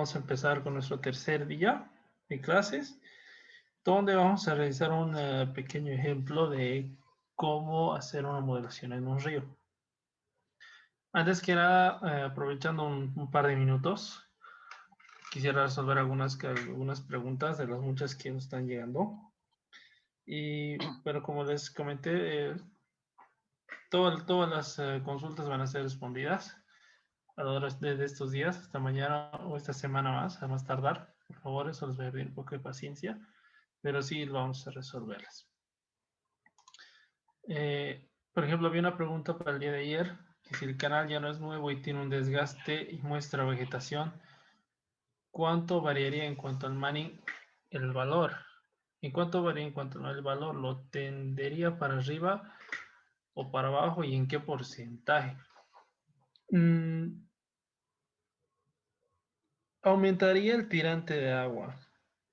vamos a empezar con nuestro tercer día de clases, donde vamos a realizar un pequeño ejemplo de cómo hacer una modelación en un río. Antes que nada, aprovechando un par de minutos, quisiera resolver algunas preguntas de las muchas que nos están llegando. Pero como les comenté, todas las consultas van a ser respondidas a lo largo de estos días, hasta mañana o esta semana más, a más tardar. Por favor, eso les voy a pedir un poco de paciencia, pero sí vamos a resolverlas. Por ejemplo, había una pregunta para el día de ayer, que si el canal ya no es nuevo y tiene un desgaste y muestra vegetación, ¿cuánto variaría en cuanto al Manning el valor? ¿En cuánto varía en cuanto al valor? ¿Lo tendería para arriba o para abajo y en qué porcentaje? Aumentaría el tirante de agua.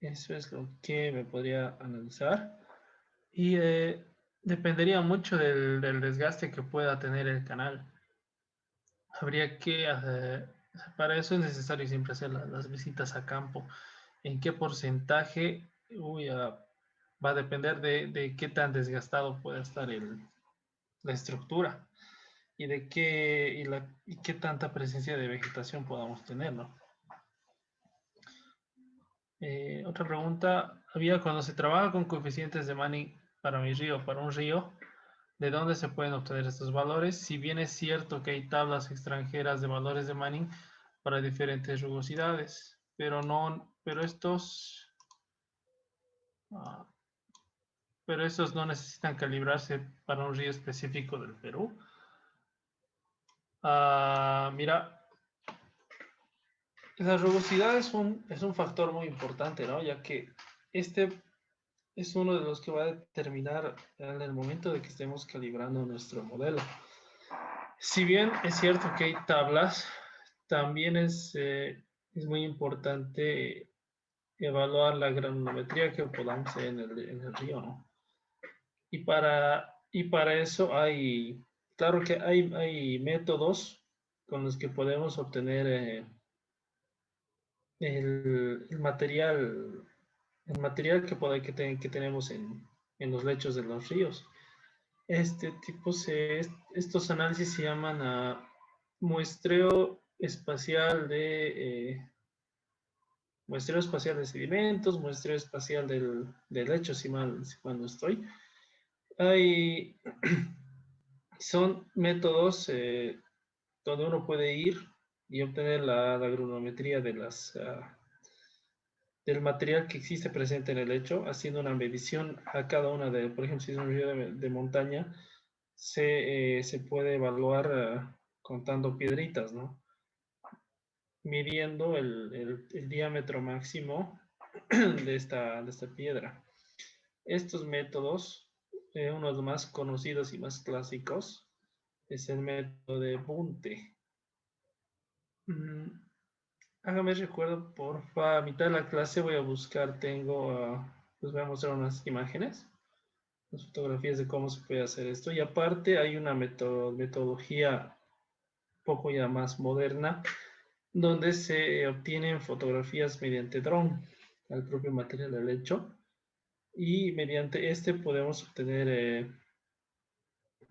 Eso es lo que me podría analizar. Y dependería mucho del desgaste que pueda tener el canal. Habría que, para eso es necesario siempre hacer las visitas a campo. ¿En qué porcentaje? Va a depender de qué tan desgastado pueda estar la estructura y y qué tanta presencia de vegetación podamos tener, ¿no? Otra pregunta, había cuando se trabaja con coeficientes de Manning para un río, ¿de dónde se pueden obtener estos valores? Si bien es cierto que hay tablas extranjeras de valores de Manning para diferentes rugosidades, ah, pero estos no necesitan calibrarse para un río específico del Perú. Mira, la rugosidad es un factor muy importante, ¿no? Ya que este es uno de los que va a determinar en el momento de que estemos calibrando nuestro modelo. Si bien es cierto que hay tablas, también es muy importante evaluar la granulometría que podamos hacer en el río, ¿no? Y para eso claro que hay métodos con los que podemos obtener el material que tenemos en los lechos de los ríos. Estos análisis se llaman muestreo espacial muestreo espacial de sedimentos, muestreo espacial del lecho, si mal no estoy. Son métodos donde uno puede ir y obtener la granulometría del material que existe presente en el lecho, haciendo una medición a cada una por ejemplo, si es un río de montaña, se puede evaluar contando piedritas, ¿no? Midiendo el diámetro máximo de esta piedra. Estos métodos, uno de los más conocidos y más clásicos, es el método de Bunte. Hágame recuerdo, porfa, a mitad de la clase voy a buscar, les voy a mostrar unas imágenes, las fotografías de cómo se puede hacer esto. Y aparte hay una metodología un poco ya más moderna, donde se obtienen fotografías mediante dron al propio material del lecho. Y mediante este podemos obtener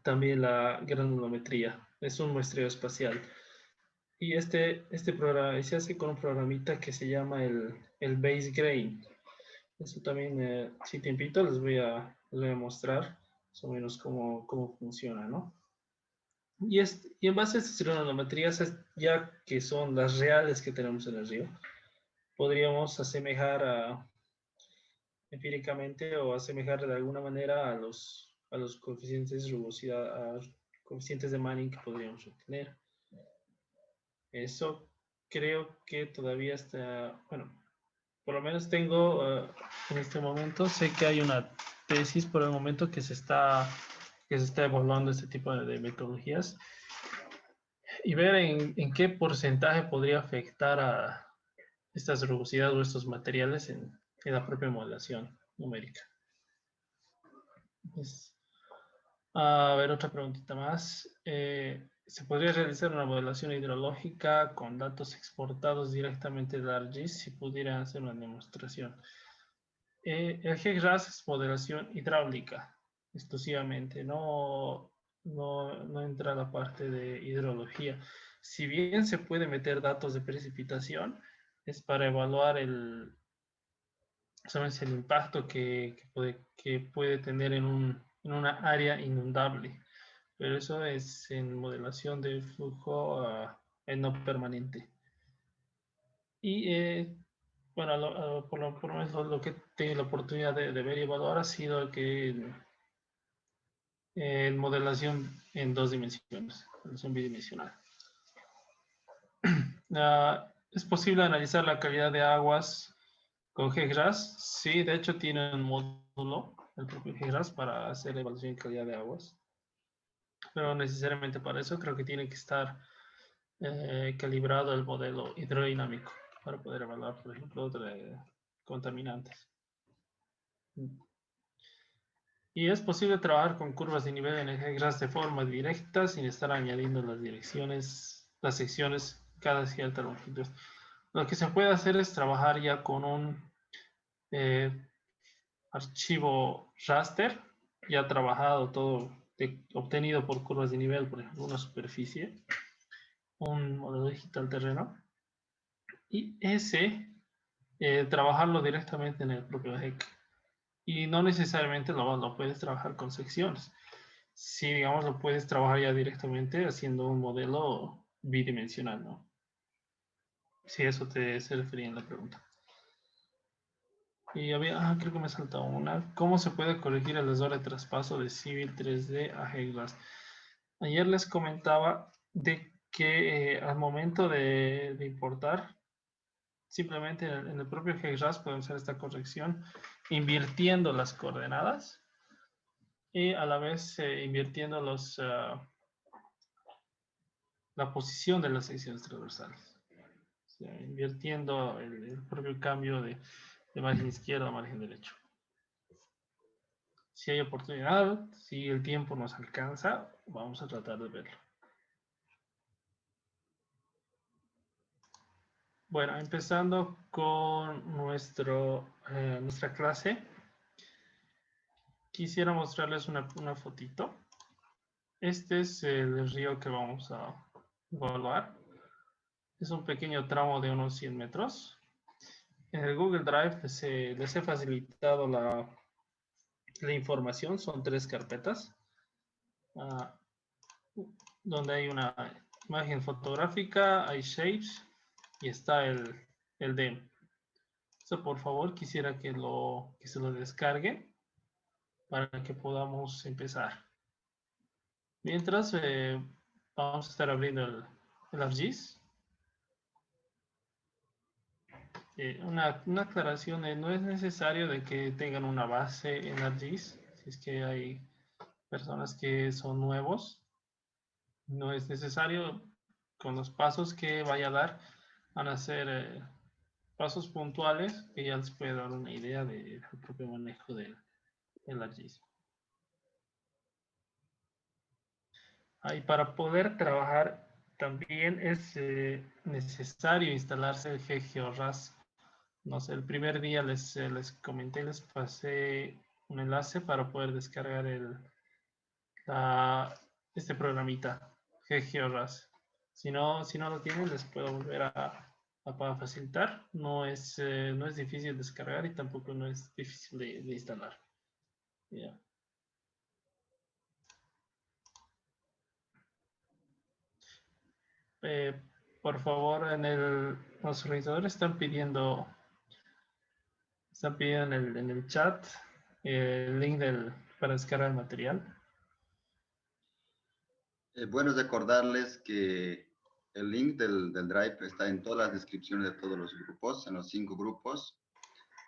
también la granulometría. Es un muestreo espacial. Y este programa se hace con un programita que se llama el Base Grain. Eso también, si te invito, les voy a mostrar más o menos cómo funciona, ¿no? Y en base a estas granulometrías, ya que son las reales que tenemos en el río, podríamos asemejar empíricamente o asemejar de alguna manera a los coeficientes de rugosidad, a coeficientes de Manning que podríamos obtener. Eso creo que todavía está, bueno, por lo menos tengo en este momento, sé que hay una tesis por el momento que se está evaluando este tipo de metodologías y ver en qué porcentaje podría afectar a estas rugosidades o estos materiales en la propia modelación numérica. A ver, otra preguntita más. se podría realizar una modelación hidrológica con datos exportados directamente de ArcGIS si pudiera hacer una demostración. El GECRAS es modelación hidráulica exclusivamente, no entra la parte de hidrología. Si bien se puede meter datos de precipitación, es para evaluar ¿sabes? El impacto que puede tener en una área inundable. Pero eso es en modelación de flujo en no permanente. Y bueno, por lo menos lo que he tenido la oportunidad de ver y evaluar ha sido que en modelación en dos dimensiones, modelación bidimensional. ¿Es posible analizar la calidad de aguas con GGRAS? Sí, de hecho tiene un módulo, el propio GGRAS, para hacer evaluación de calidad de aguas. Pero necesariamente para eso creo que tiene que estar calibrado el modelo hidrodinámico para poder evaluar, por ejemplo, contaminantes. Y es posible trabajar con curvas de nivel en GGRAS de forma directa sin estar añadiendo las secciones cada cierta longitud. Lo que se puede hacer es trabajar ya con un eh, archivo raster ya trabajado, todo obtenido por curvas de nivel, por ejemplo, una superficie, un modelo digital terreno, y ese trabajarlo directamente en el propio GEC. Y no necesariamente lo puedes trabajar con secciones. Si, digamos, lo puedes trabajar ya directamente haciendo un modelo bidimensional, ¿no? Si eso se refería en la pregunta. Y creo que me ha saltado una. ¿Cómo se puede corregir el error de traspaso de Civil 3D a GECRAS? Ayer les comentaba de que al momento de importar, simplemente en el propio GECRAS podemos hacer esta corrección invirtiendo las coordenadas y a la vez invirtiendo la posición de las secciones transversales. O sea, invirtiendo el propio cambio de margen izquierdo a margen derecho. Si hay oportunidad, si el tiempo nos alcanza, vamos a tratar de verlo. Bueno, empezando con nuestra clase, quisiera mostrarles una fotito. Este es el río que vamos a evaluar. Es un pequeño tramo de unos 100 metros. En el Google Drive les he facilitado la información, son 3 carpetas, uh, donde hay una imagen fotográfica, hay shapes y está el DEM. So, por favor, quisiera que se lo descargue para que podamos empezar. Mientras, vamos a estar abriendo el ArcGIS. Una aclaración, no es necesario de que tengan una base en ArcGIS, si es que hay personas que son nuevos, no es necesario. Con los pasos que vaya a dar, van a ser pasos puntuales que ya les puede dar una idea del propio manejo del ArcGIS. Y para poder trabajar también es necesario instalarse el GeoRAS. No sé, el primer día les comenté, les pasé un enlace para poder descargar este programita, GeoRAS. Si no lo tienen, les puedo volver a facilitar. No es difícil descargar y tampoco no es difícil de instalar. Yeah. Por favor, los organizadores están pidiendo en el chat el link para descargar el material. Bueno, es recordarles que el link del Drive está en todas las descripciones de todos los grupos, en los 5 grupos.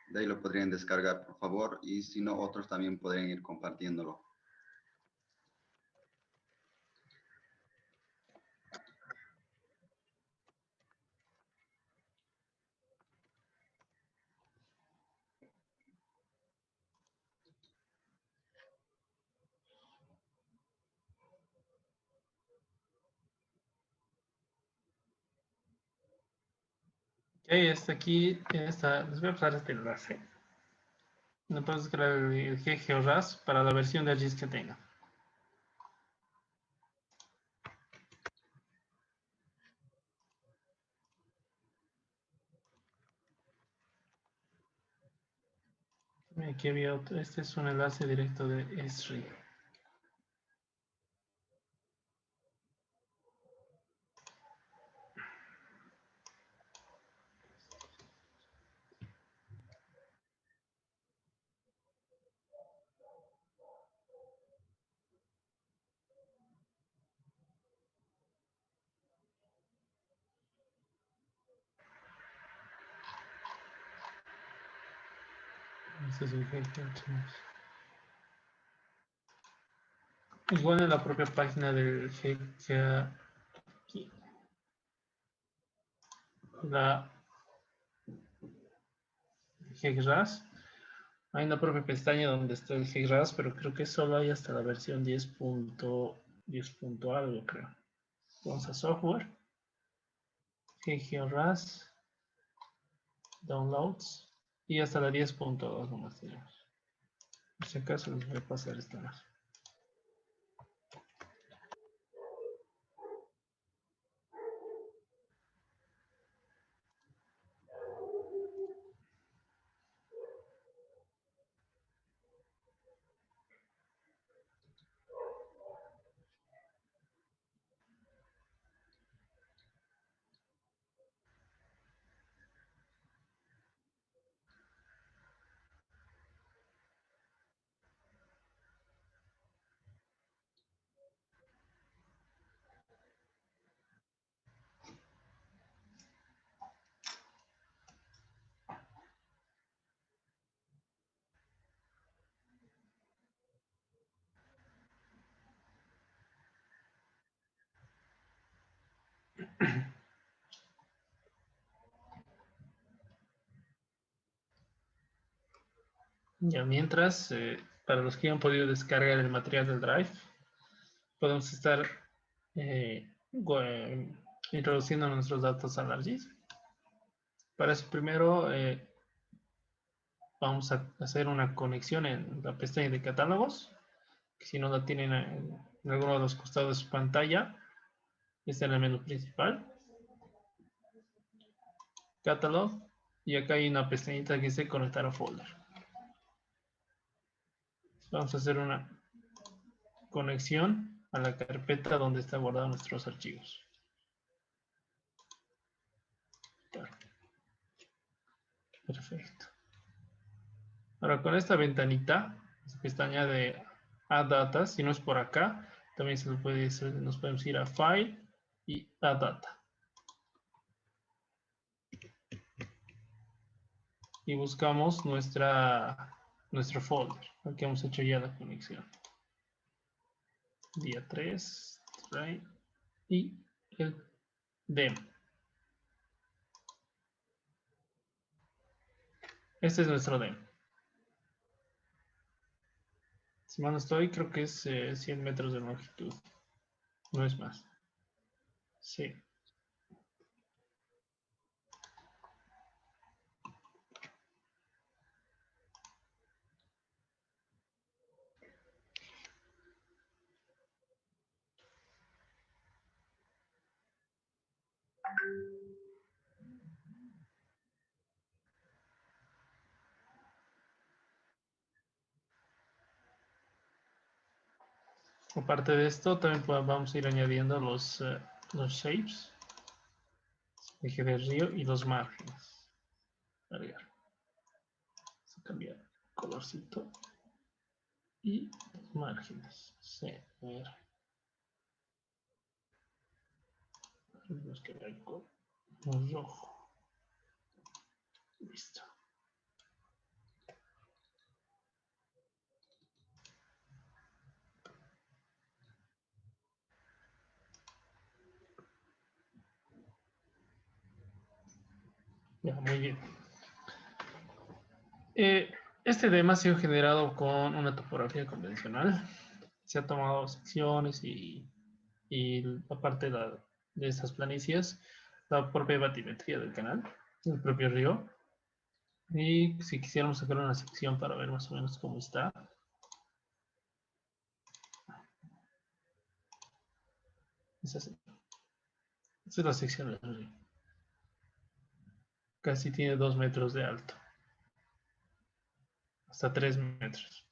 De ahí lo podrían descargar, por favor, y si no, otros también podrían ir compartiéndolo. aquí, les voy a pasar este enlace. No puedes crear el GeoRAS para la versión de ArcGIS que tenga. Aquí había otro, este es un enlace directo de Esri. Este es el GeoRAS. Igual en la propia página del la GeoRAS. Hay una propia pestaña donde está el GeoRAS, pero creo que solo hay hasta la versión 10.10 algo, creo. Vamos a software, GeoRAS, downloads, y hasta la 10.2 nomás tenemos. Por si acaso les voy a pasar esta más. Ya mientras, para los que han podido descargar el material del Drive, podemos estar introduciendo nuestros datos al ArcGIS. Para eso primero vamos a hacer una conexión en la pestaña de catálogos, que si no la tienen en alguno de los costados de su pantalla, está en el menú principal, Catalog, y acá hay una pestañita que dice conectar a folder. Vamos a hacer una conexión a la carpeta donde están guardados nuestros archivos. Perfecto. Ahora con esta ventanita, esta pestaña de Add Data, si no es por acá, también se nos podemos ir a File y Add Data. Y buscamos nuestro folder, al que hemos hecho ya la conexión. Día 3, right, y el DEM. Este es nuestro DEM. Si mal no estoy, creo que es 100 metros de longitud. No es más. Sí. Aparte de esto, también vamos a ir añadiendo los shapes, eje de río y los márgenes. Cargar. Vamos a cambiar el colorcito. Y los márgenes. Sí, a ver. Tenemos que ver con rojo. Listo. Ya, muy bien. Este tema ha sido generado con una topografía convencional. Se ha tomado secciones y aparte de estas planicias, la propia batimetría del canal. el propio río. Y si quisiéramos sacar una sección para ver más o menos cómo está. Es así. Esta es la sección del río. Casi tiene 2 metros de alto. Hasta 3 metros.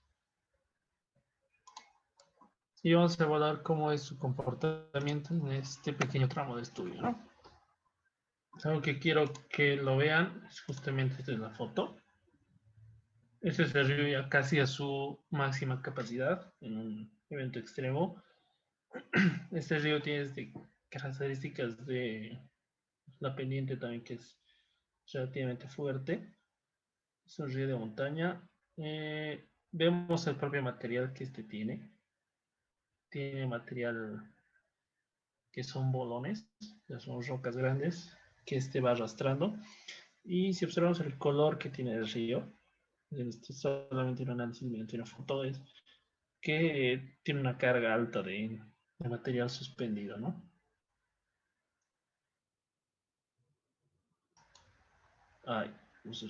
Y vamos a evaluar cómo es su comportamiento en este pequeño tramo de estudio, ¿no? Algo que quiero que lo vean es justamente esta es la foto. Este es el río ya casi a su máxima capacidad en un evento extremo. Este río tiene características de la pendiente también que es relativamente fuerte. Es un río de montaña. Vemos el propio material que este tiene. Tiene material que son bolones, que son rocas grandes que este va arrastrando. Y si observamos el color que tiene el río, este solamente un análisis mediante una foto, es que tiene una carga alta de material suspendido, ¿no? Ay, no sé.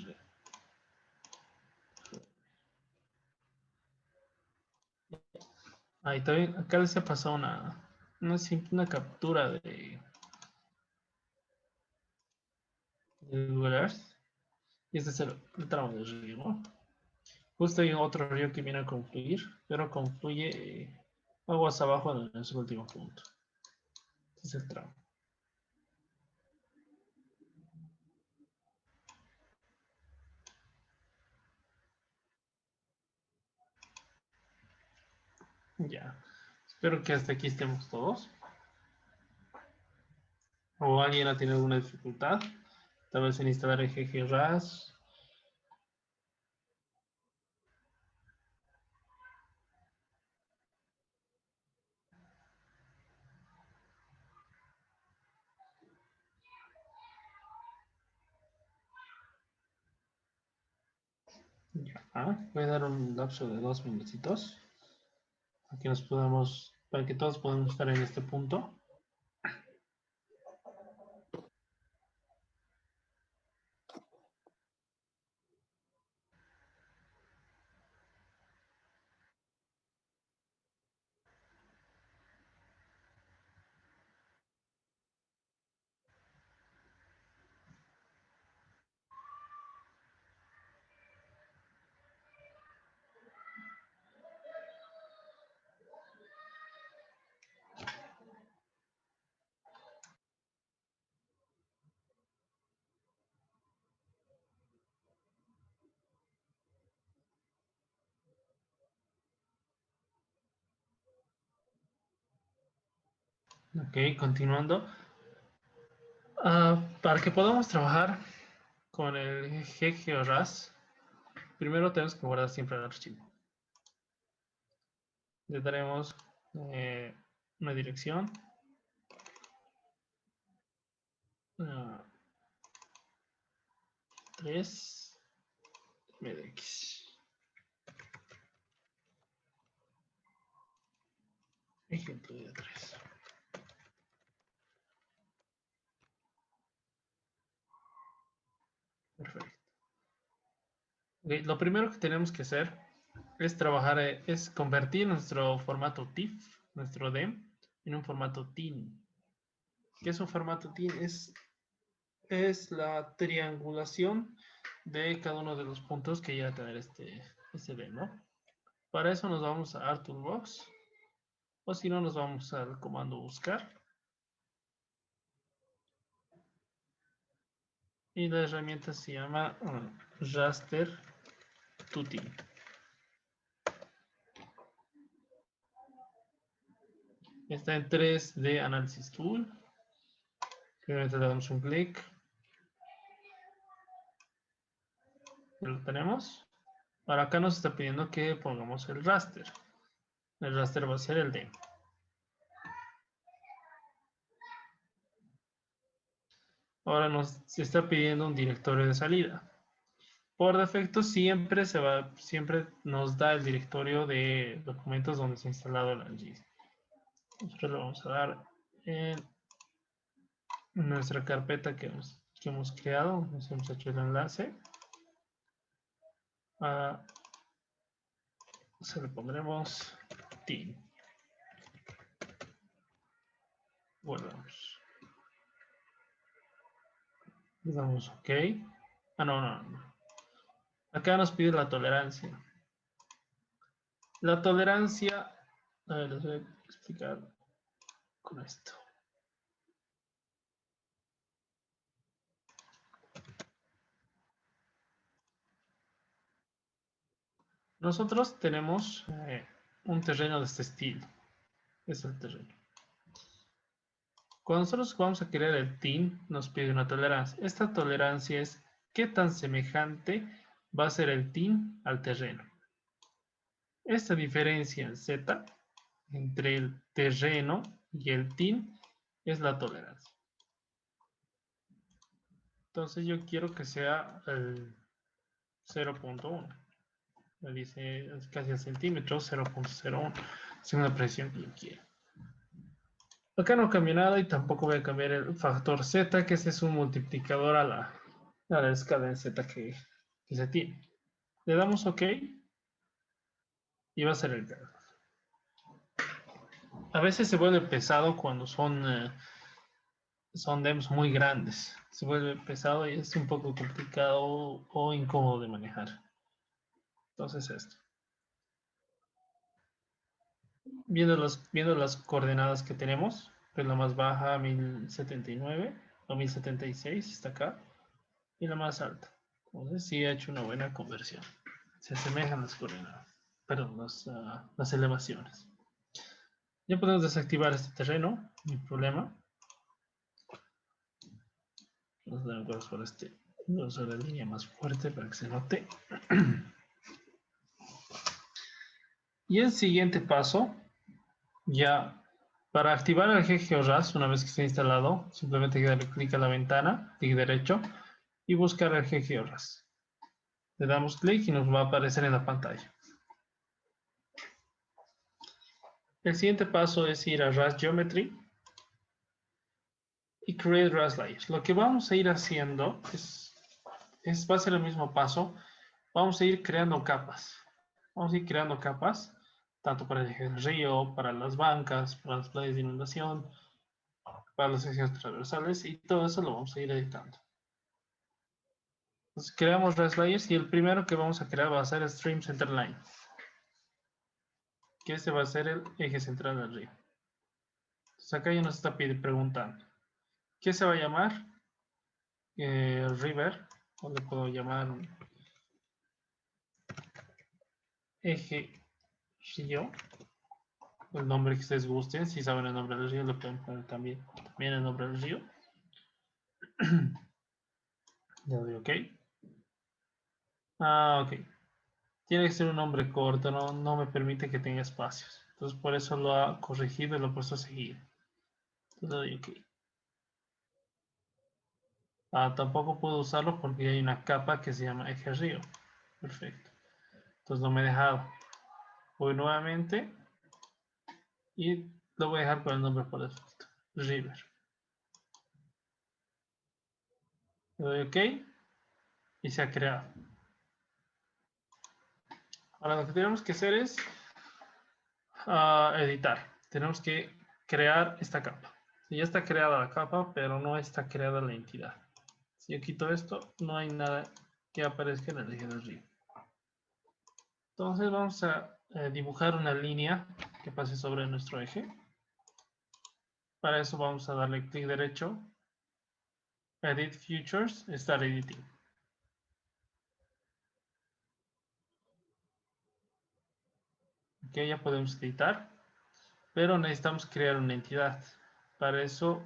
Ahí también, acá les ha pasado una captura de Google Earth. Y este es el tramo del río, ¿no? Justo hay otro río que viene a confluir, pero confluye aguas abajo en su último punto. Este es el tramo. Ya. Espero que hasta aquí estemos todos. ¿O alguien ha tenido alguna dificultad? Tal vez en instalar el GGRAS. Ya. Voy a dar un lapso de 2 minutitos para que todos podamos estar en este punto. Ok, continuando. Para que podamos trabajar con el GGRAS, primero tenemos que guardar siempre el archivo. Le daremos una dirección. 3 MDX. Ejemplo de 3. Perfecto. Okay, lo primero que tenemos que hacer es trabajar, es convertir nuestro formato TIFF, nuestro DEM, en un formato TIN. ¿Qué es un formato TIN? Es la triangulación de cada uno de los puntos que llega a tener este DEM, ¿no? Para eso nos vamos a ArtToolbox, o si no nos vamos al comando buscar. Y la herramienta se llama Raster TUTIN. Está en 3D Analysis Tool. Primero le damos un clic. Lo tenemos. Ahora acá nos está pidiendo que pongamos el raster. El raster va a ser el DEM. Ahora nos está pidiendo un directorio de salida. Por defecto siempre nos da el directorio de documentos donde se ha instalado el ArcGIS. Nosotros lo vamos a dar en nuestra carpeta que hemos que hemos creado. Nos hemos hecho el enlace. Se le pondremos team. Guardamos. Le damos OK. No. Acá nos pide la tolerancia. La tolerancia, a ver, les voy a explicar con esto. Nosotros tenemos un terreno de este estilo. Es el terreno. Cuando nosotros vamos a crear el team, nos pide una tolerancia. Esta tolerancia es qué tan semejante va a ser el team al terreno. Esta diferencia en Z entre el terreno y el team es la tolerancia. Entonces yo quiero que sea el 0.1. Me dice casi al centímetro, 0.01. Es una presión que yo quiero. Acá no cambia nada y tampoco voy a cambiar el factor Z, que ese es un multiplicador a la escala en Z que se tiene. Le damos OK y va a ser el caso. A veces se vuelve pesado cuando son DEMs muy grandes. Se vuelve pesado y es un poco complicado o incómodo de manejar. Entonces esto. Viendo las coordenadas que tenemos, pues la más baja 1079 o 1076 está acá y la más alta. Entonces sí ha hecho una buena conversión. Se asemejan las coordenadas, perdón, las elevaciones. Ya podemos desactivar este terreno, no hay problema. Vamos a dar un cuadro sobre este, sobre la línea más fuerte para que se note. Y el siguiente paso, ya para activar el GeoRAS, una vez que esté instalado, simplemente hay que darle clic a la ventana, clic derecho, y buscar el GeoRAS. Le damos clic y nos va a aparecer en la pantalla. El siguiente paso es ir a RAS Geometry y Create RAS Layers. Lo que vamos a ir haciendo va a ser el mismo paso. Vamos a ir creando capas. Vamos a ir creando capas, tanto para el río, para las bancas, para las playas de inundación, para las secciones transversales, y todo eso lo vamos a ir editando. Entonces creamos RAS Layers y el primero que vamos a crear va a ser Stream Center Line, que este va a ser el eje central del río. Entonces acá ya nos está preguntando, ¿qué se va a llamar? River, o le puedo llamar eje río, el nombre que ustedes gusten. Si saben el nombre del río, le pueden poner también el nombre del río. Le doy OK. OK. Tiene que ser un nombre corto, no me permite que tenga espacios. Entonces por eso lo ha corregido y lo ha puesto a seguir. Entonces le doy OK. Tampoco puedo usarlo porque hay una capa que se llama eje río. Perfecto. Entonces no me he dejado. Voy nuevamente y lo voy a dejar con el nombre por defecto. River. Le doy OK y se ha creado. Ahora lo que tenemos que hacer es editar. Tenemos que crear esta capa. Ya está creada la capa, pero no está creada la entidad. Si yo quito esto, no hay nada que aparezca en el eje del río. Entonces vamos a dibujar una línea que pase sobre nuestro eje. Para eso vamos a darle clic derecho, Edit Features, Start Editing. Ok, ya podemos editar, pero necesitamos crear una entidad. Para eso,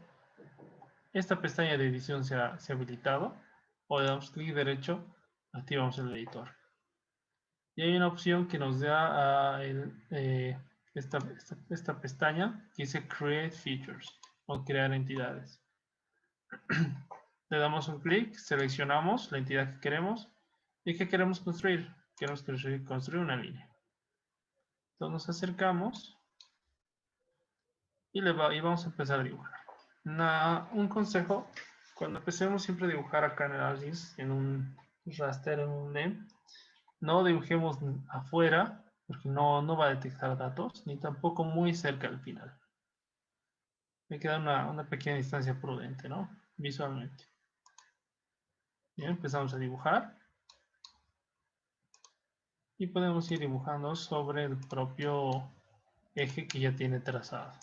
esta pestaña de edición se ha habilitado, o le damos clic derecho, activamos el editor. Y hay una opción que nos da esta pestaña que dice Create Features, o crear entidades. Le damos un clic, seleccionamos la entidad que queremos y que queremos construir. Queremos construir una línea. Entonces nos acercamos y vamos a empezar a dibujar. Un consejo Cuando empecemos siempre a dibujar acá en el ArcGIS, en un raster, en un NEM, no dibujemos afuera, porque no va a detectar datos, ni tampoco muy cerca al final. Me queda una pequeña distancia prudente, ¿no? Visualmente. Bien, empezamos a dibujar. Y podemos ir dibujando sobre el propio eje que ya tiene trazado.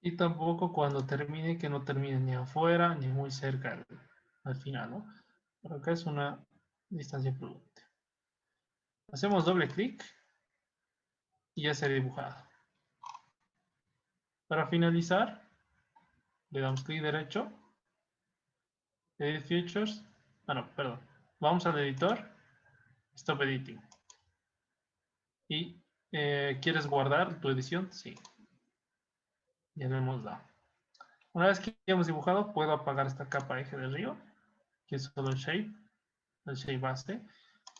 Y tampoco cuando termine, que no termine ni afuera ni muy cerca al final, ¿no? Pero acá es una distancia prudente. Hacemos doble clic y ya se ha dibujado. Para finalizar, le damos clic derecho, Edit Features, no, perdón. Vamos al editor, Stop Editing. ¿Y quieres guardar tu edición? Sí. Ya le hemos dado. Una vez que ya hemos dibujado, puedo apagar esta capa eje de río, que es solo el shape base,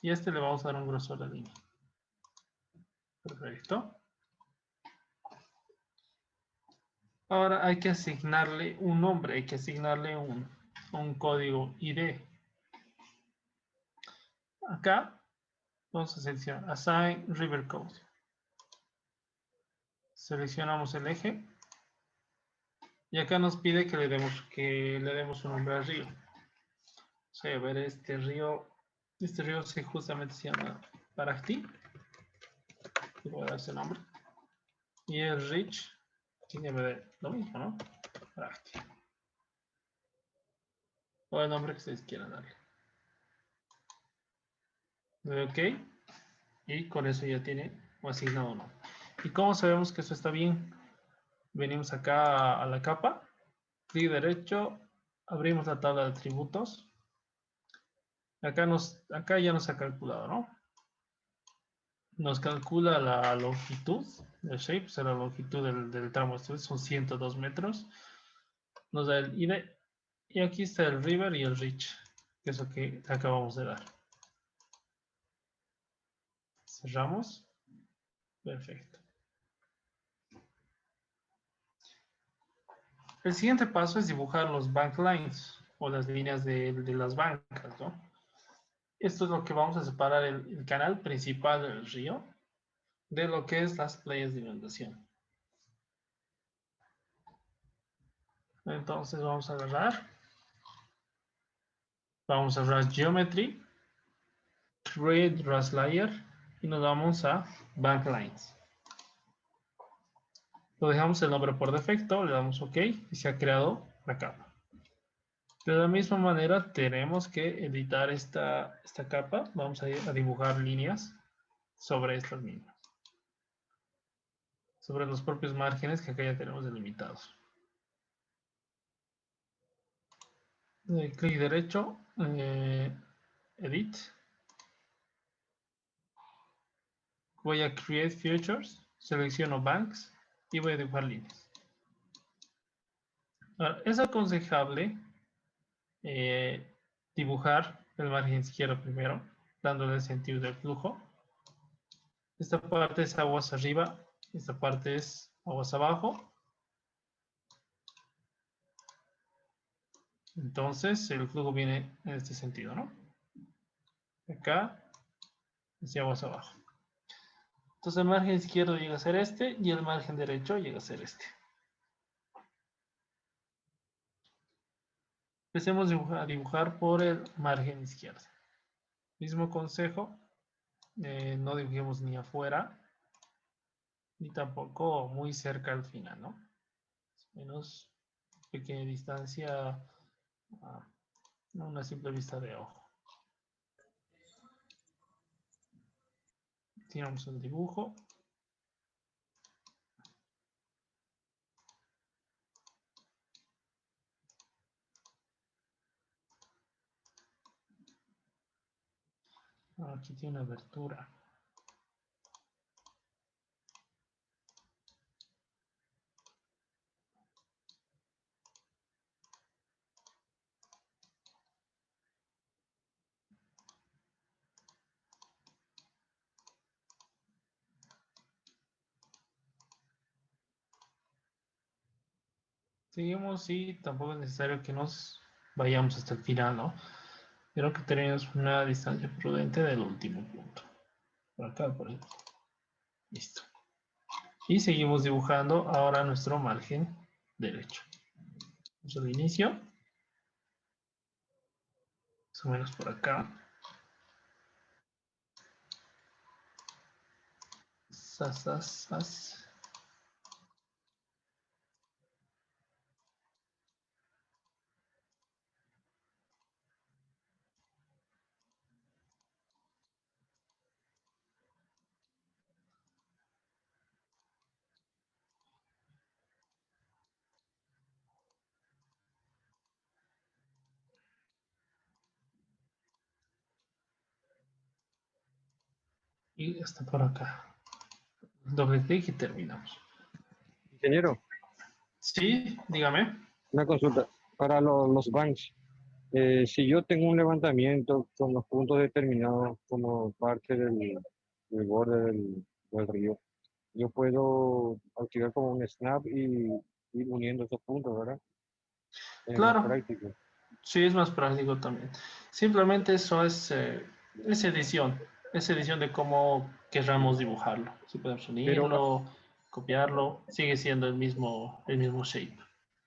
y a este le vamos a dar un grosor de línea. Perfecto. Ahora hay que asignarle un nombre, hay que asignarle un código ID. Acá vamos a seleccionar Assign River Code. Seleccionamos el eje y acá nos pide que le demos un nombre al río. O sea, a ver, este río justamente se llama Paracti. Le voy a dar ese nombre. Y el Rich tiene lo mismo, ¿no? Paracti. O el nombre que ustedes quieran darle. Le doy OK. Y con eso ya tiene asignado uno. ¿Y cómo sabemos que eso está bien? Venimos acá a la capa, clic derecho, abrimos la tabla de atributos. Acá ya nos ha calculado, ¿no? Nos calcula la longitud del shape, o sea, la longitud del tramo, son 102 metros. Nos da el ID y aquí está el river y el reach, que es lo que acabamos de dar. Cerramos. Perfecto. El siguiente paso es dibujar los bank lines o las líneas de las bancas, ¿no? Esto es lo que vamos a separar el canal principal del río de lo que es las playas de inundación. Entonces vamos a agarrar, vamos a Ras Geometry, Create Ras Layer y nos vamos a Bank Lines. Lo dejamos el nombre por defecto, le damos OK y se ha creado la capa. De la misma manera tenemos que editar esta capa. Vamos a dibujar líneas sobre estas líneas. Sobre los propios márgenes que acá ya tenemos delimitados. Clic derecho, Edit. Voy a Create Features, selecciono Banks y voy a dibujar líneas. Ahora, es aconsejable dibujar el margen izquierdo primero, dándole el sentido del flujo. Esta parte es aguas arriba, esta parte es aguas abajo. Entonces el flujo viene en este sentido, ¿no? Acá, hacia aguas abajo. Entonces el margen izquierdo llega a ser este y el margen derecho llega a ser este. Empecemos a dibujar por el margen izquierdo. Mismo consejo, no dibujemos ni afuera, ni tampoco muy cerca al final, ¿no? Menos pequeña distancia a una simple vista de ojo. Tiramos el dibujo. Aquí tiene una abertura. Seguimos y tampoco es necesario que nos vayamos hasta el final, ¿no? Pero que tenemos una distancia prudente del último punto. Por acá, por ejemplo. Listo. Y seguimos dibujando ahora nuestro margen derecho. Vamos al inicio. Más o menos por acá. Sas, sas, sas. Y hasta por acá. Doble clic y terminamos. Ingeniero, Sí, dígame. una consulta. Para los banks, si yo tengo un levantamiento con los puntos determinados como parte del borde del río, yo puedo activar como un snap y ir uniendo esos puntos, ¿verdad? Es más Claro, práctico. sí, es más práctico también. Simplemente eso es edición. Es edición de cómo querramos dibujarlo. Si podemos Pero, unirlo, copiarlo, sigue siendo el mismo shape.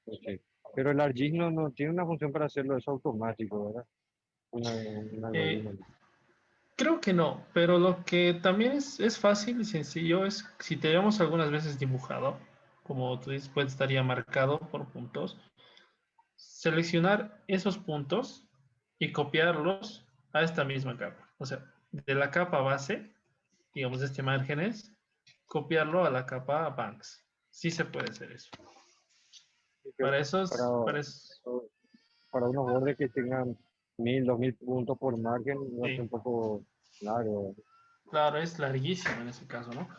ok. Pero el ArcGIS no tiene una función para hacerlo eso automático, ¿verdad? Un Eh, algoritmo. Creo que no, pero lo que también es fácil y sencillo es si tenemos algunas veces dibujado, como tú dices, puede estar ya marcado por puntos, seleccionar esos puntos y copiarlos a esta misma capa. O sea, de la capa base, digamos de este márgenes, copiarlo a la capa banks. Sí se puede hacer eso. Pero Para esos, para, para eso, para unos bordes que tengan 1000, 2000 puntos por margen, va a ser sí, un poco largo. claro, es larguísimo en ese caso, ¿no?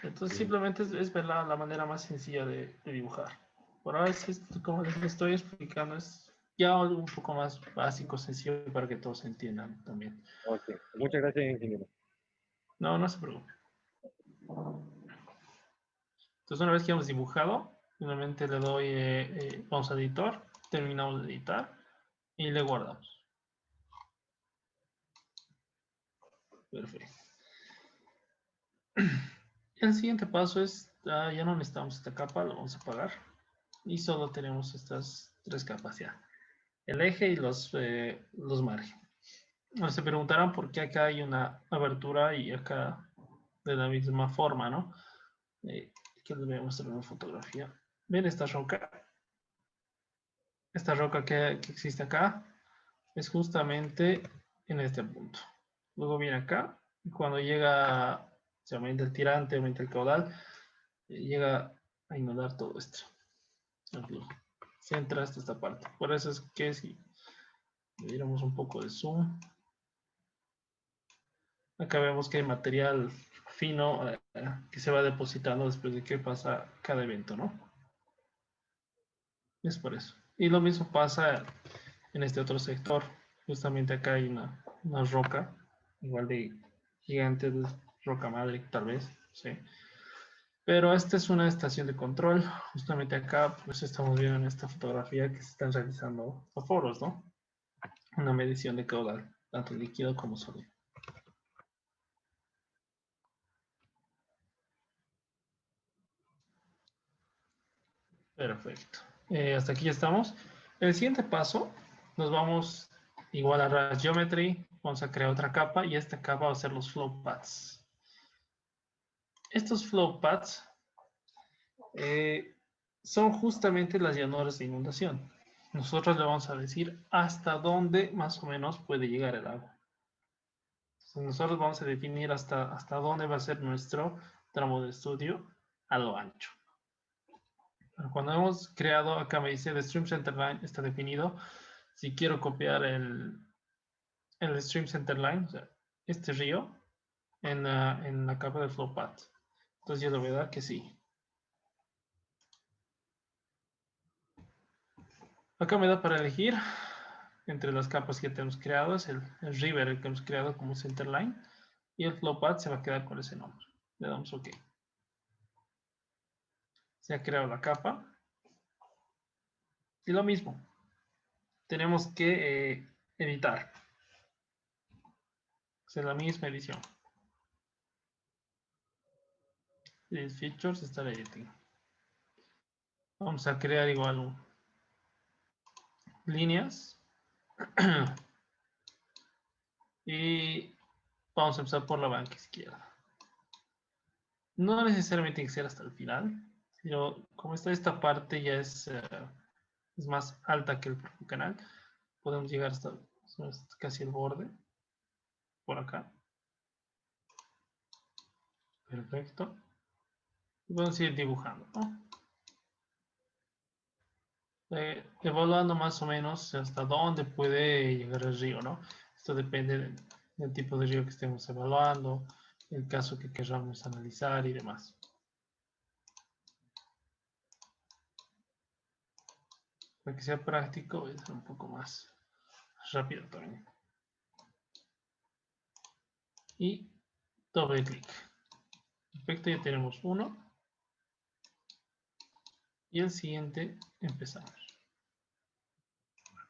Entonces Sí. simplemente es ver la manera más sencilla de dibujar. Por ahora, como les estoy explicando, es ya un poco más básico, sencillo, para que todos entiendan también. Ok. Muchas gracias, ingeniero. No, no se preocupe. Entonces, una vez que hemos dibujado, finalmente le doy, vamos a editor, terminamos de editar y le guardamos. Perfecto. El siguiente paso es, ya no necesitamos esta capa, lo vamos a apagar y solo tenemos estas tres capas ya. El eje y los márgenes. Ahora se preguntarán por qué acá hay una abertura y acá de la misma forma, ¿no? Que les voy a mostrar una fotografía. ¿Ven esta roca? Esta roca que existe acá es justamente en este punto. Luego viene acá y cuando llega, se aumenta el tirante, aumenta el caudal, llega a inundar todo esto, el flujo. Se entra hasta esta parte. Por eso es que si le diéramos un poco de zoom, acá vemos que hay material fino que se va depositando después de que pasa cada evento, ¿no? Es por eso. Y lo mismo pasa en este otro sector. Justamente acá hay una roca, igual de gigante, de roca madre, tal vez, sí. Pero esta es una estación de control. Justamente acá, pues estamos viendo en esta fotografía que se están realizando aforos, ¿no? Una medición de caudal, tanto líquido como sólido. Perfecto. Hasta aquí ya estamos. El siguiente paso, nos vamos igual a Ras Geometry, vamos a crear otra capa y esta capa va a ser los flow paths. Estos flow paths son justamente las llanuras de inundación. Nosotros le vamos a decir hasta dónde más o menos puede llegar el agua. Entonces nosotros vamos a definir hasta dónde va a ser nuestro tramo de estudio a lo ancho. Cuando hemos creado, acá me dice the stream center line está definido. Si quiero copiar el stream center line, o sea, este río en la capa de flow path. Entonces yo le voy a dar que sí. Acá me da para elegir entre las capas que tenemos creado. Es el river el que hemos creado como centerline. Y el flow path se va a quedar con ese nombre. Le damos OK. Se ha creado la capa. Y lo mismo. Tenemos que editar. Es la misma edición. Edit features, start editing. Vamos a crear igual líneas. Y vamos a empezar por la banca izquierda. No necesariamente tiene que ser hasta el final, pero como esta parte ya es más alta que el propio canal, podemos llegar hasta casi el borde, por acá. Perfecto. Y vamos a ir dibujando, ¿no? Evaluando más o menos hasta dónde puede llegar el río, ¿no? Esto depende del tipo de río que estemos evaluando, el caso que queramos analizar y demás. Para que sea práctico, voy a hacer un poco más rápido también. Y doble clic. Perfecto, ya tenemos uno. Y el siguiente empezamos.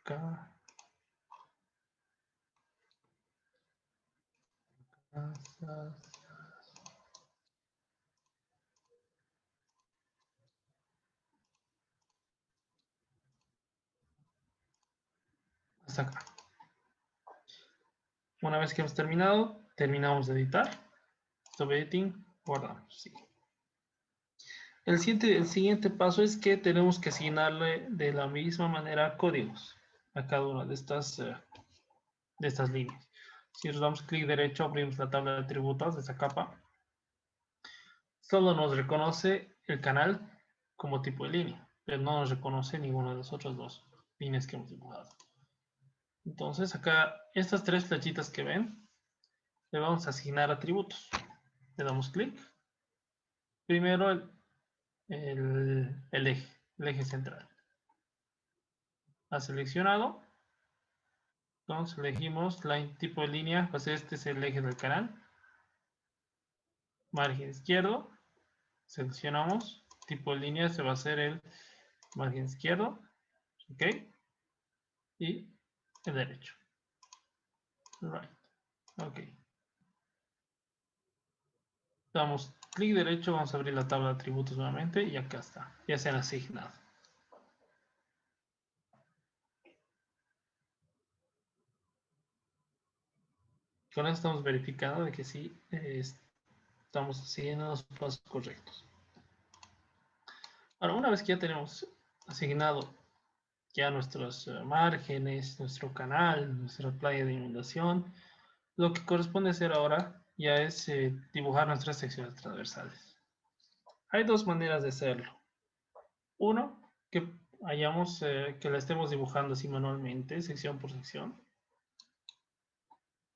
Acá. Hasta acá. Una vez que hemos terminado, terminamos de editar. Stop editing, guardamos. Sí. El siguiente paso es que tenemos que asignarle de la misma manera códigos a cada una de estas líneas. Si nos damos clic derecho, abrimos la tabla de atributos de esa capa. Solo nos reconoce el canal como tipo de línea, pero no nos reconoce ninguna de las otras dos líneas que hemos dibujado. Entonces acá, estas tres flechitas que ven, le vamos a asignar atributos. Le damos clic. Primero el eje central. Ha seleccionado. Entonces elegimos el tipo de línea, pues este es el eje del canal. Margen izquierdo. Seleccionamos. Tipo de línea se va a hacer el margen izquierdo. Ok. Y el derecho. Right. Ok. Damos clic derecho, vamos a abrir la tabla de atributos nuevamente y acá está. Ya se han asignado. Con esto estamos verificando de que sí estamos siguiendo los pasos correctos. Ahora, una vez que ya tenemos asignado ya nuestros márgenes, nuestro canal, nuestra playa de inundación, lo que corresponde hacer ahora ya es dibujar nuestras secciones transversales. Hay dos maneras de hacerlo. Uno, que que la estemos dibujando así manualmente, sección por sección.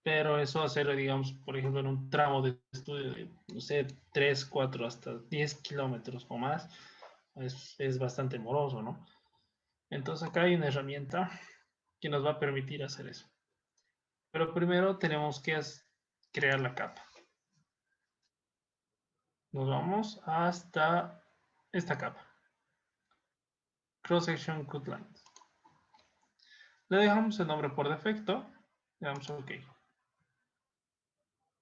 Pero eso hacerlo, digamos, por ejemplo, en un tramo de estudio de, no sé, 3, 4, hasta 10 kilómetros o más, es bastante moroso, ¿no? Entonces acá hay una herramienta que nos va a permitir hacer eso. Pero primero tenemos que crear la capa. Nos vamos hasta esta capa. Cross Section Cut Lines. Le dejamos el nombre por defecto. Le damos OK.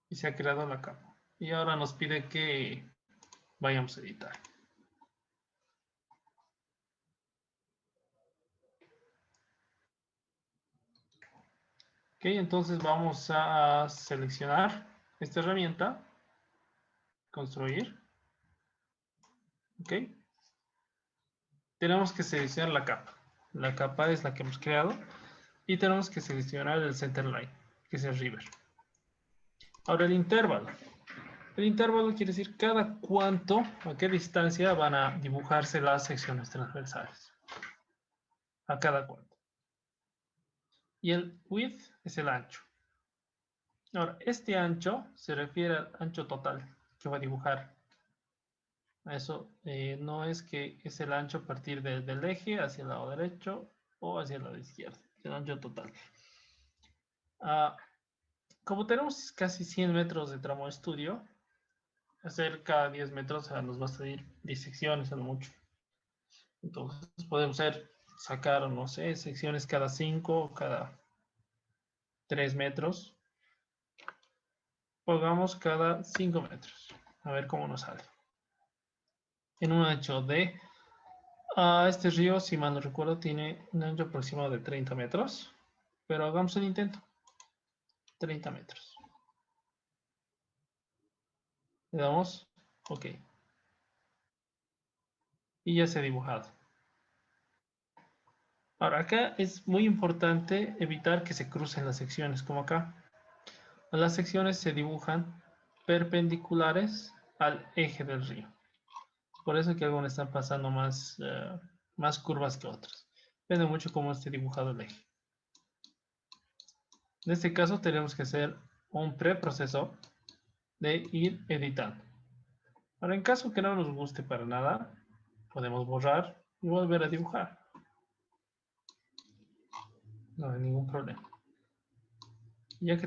Y se ha creado la capa. Y ahora nos pide que vayamos a editar. Ok, entonces vamos a seleccionar esta herramienta. Construir. Ok. Tenemos que seleccionar la capa. La capa es la que hemos creado. Y tenemos que seleccionar el centerline, que es el river. Ahora el intervalo. El intervalo quiere decir cada cuánto, a qué distancia van a dibujarse las secciones transversales. A cada cuánto. Y el width es el ancho. Ahora, este ancho se refiere al ancho total que va a dibujar. Eso no es que es el ancho a partir del eje hacia el lado derecho o hacia el lado izquierdo. El ancho total. Ah, como tenemos casi 100 metros de tramo de estudio, hacer cada 10 metros nos va a salir 10 secciones a lo mucho. Entonces podemos sacar, no sé, secciones cada 5, cada 3 metros. Pongamos cada 5 metros. A ver cómo nos sale. En un ancho de... este río, si mal no recuerdo, tiene un ancho aproximado de 30 metros. Pero hagamos el intento. 30 metros. Le damos OK. Y ya se ha dibujado. Ahora, acá es muy importante evitar que se crucen las secciones, como acá. Las secciones se dibujan perpendiculares al eje del río. Por eso que algunas están pasando más curvas que otras. Depende mucho cómo esté dibujado el eje. En este caso tenemos que hacer un preproceso de ir editando. Ahora, en caso que no nos guste para nada, podemos borrar y volver a dibujar. No hay ningún problema. Ya que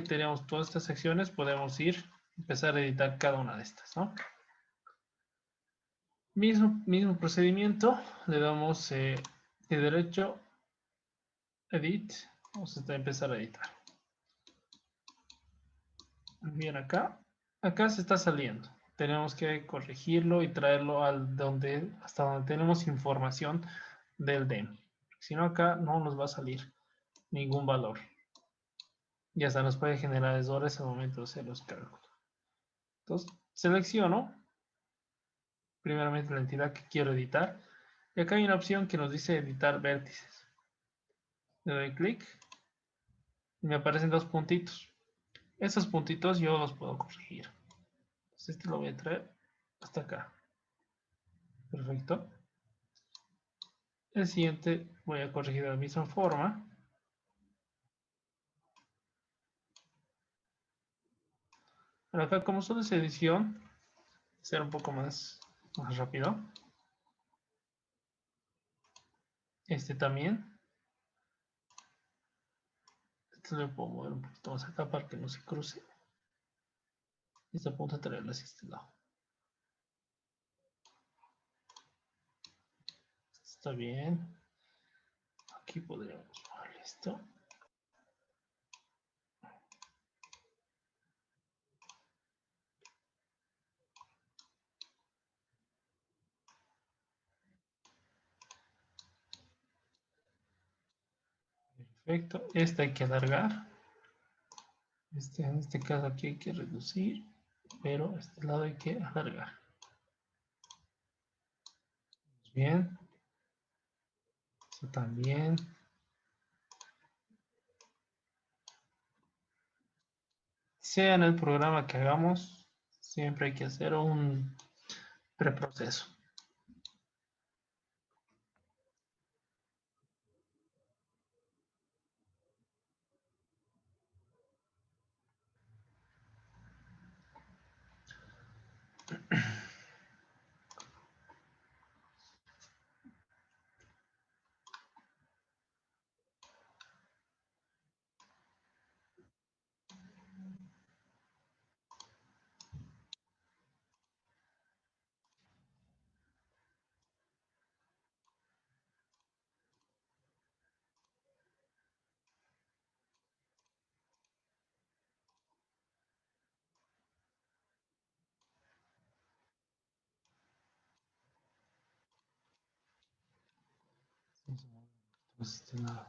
tenemos todas estas secciones, podemos empezar a editar cada una de estas, ¿no? Mismo procedimiento, le damos de derecho, edit, vamos a empezar a editar. Bien, acá se está saliendo. Tenemos que corregirlo y traerlo hasta donde tenemos información del DEM. Si no, acá no nos va a salir ningún valor. Y hasta nos puede generar errores al momento de hacer los cálculos. Entonces, selecciono primeramente la entidad que quiero editar. Y acá hay una opción que nos dice editar vértices. Le doy clic y me aparecen dos puntitos. Esos puntitos yo los puedo corregir. Entonces este lo voy a traer hasta acá. Perfecto. El siguiente voy a corregir de la misma forma. Pero acá como solo es edición, será un poco más rápido. Este también. Este lo puedo mover un poquito más acá para que no se cruce. Esta punta traerla hacia este lado. Está bien. Aquí podríamos mover esto. Perfecto. Este hay que alargar. En este caso aquí hay que reducir, pero este lado hay que alargar. Bien. Eso también. Sea en el programa que hagamos, siempre hay que hacer un preproceso. Este lado.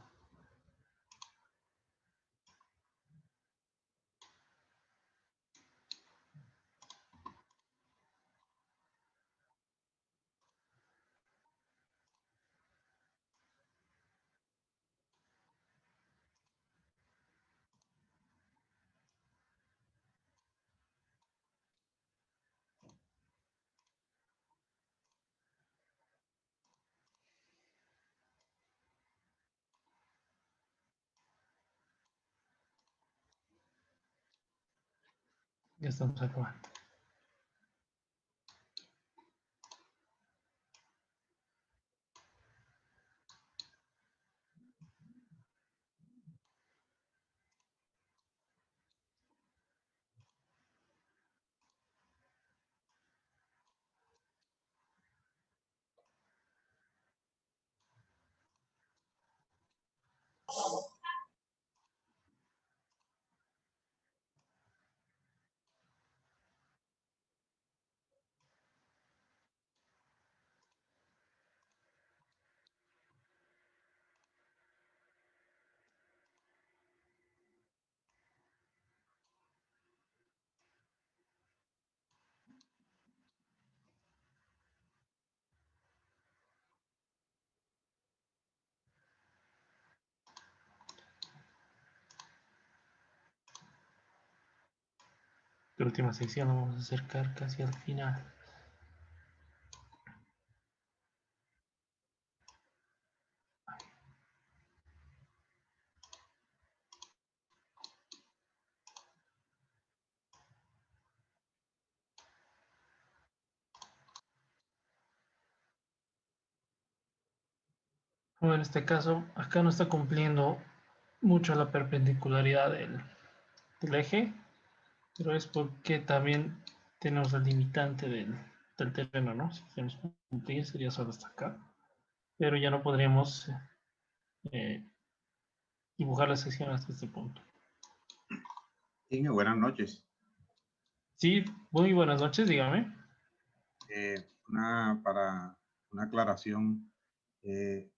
Ya estamos acabando. La última sección la vamos a acercar casi al final. Bueno, en este caso, acá no está cumpliendo mucho la perpendicularidad del eje, pero es porque también tenemos el limitante del terreno, ¿no? Si queremos cumplir sería solo hasta acá, pero ya no podríamos eh, dibujar la sección hasta este punto. Sí, buenas noches. Sí, muy buenas noches, dígame. Para una aclaración,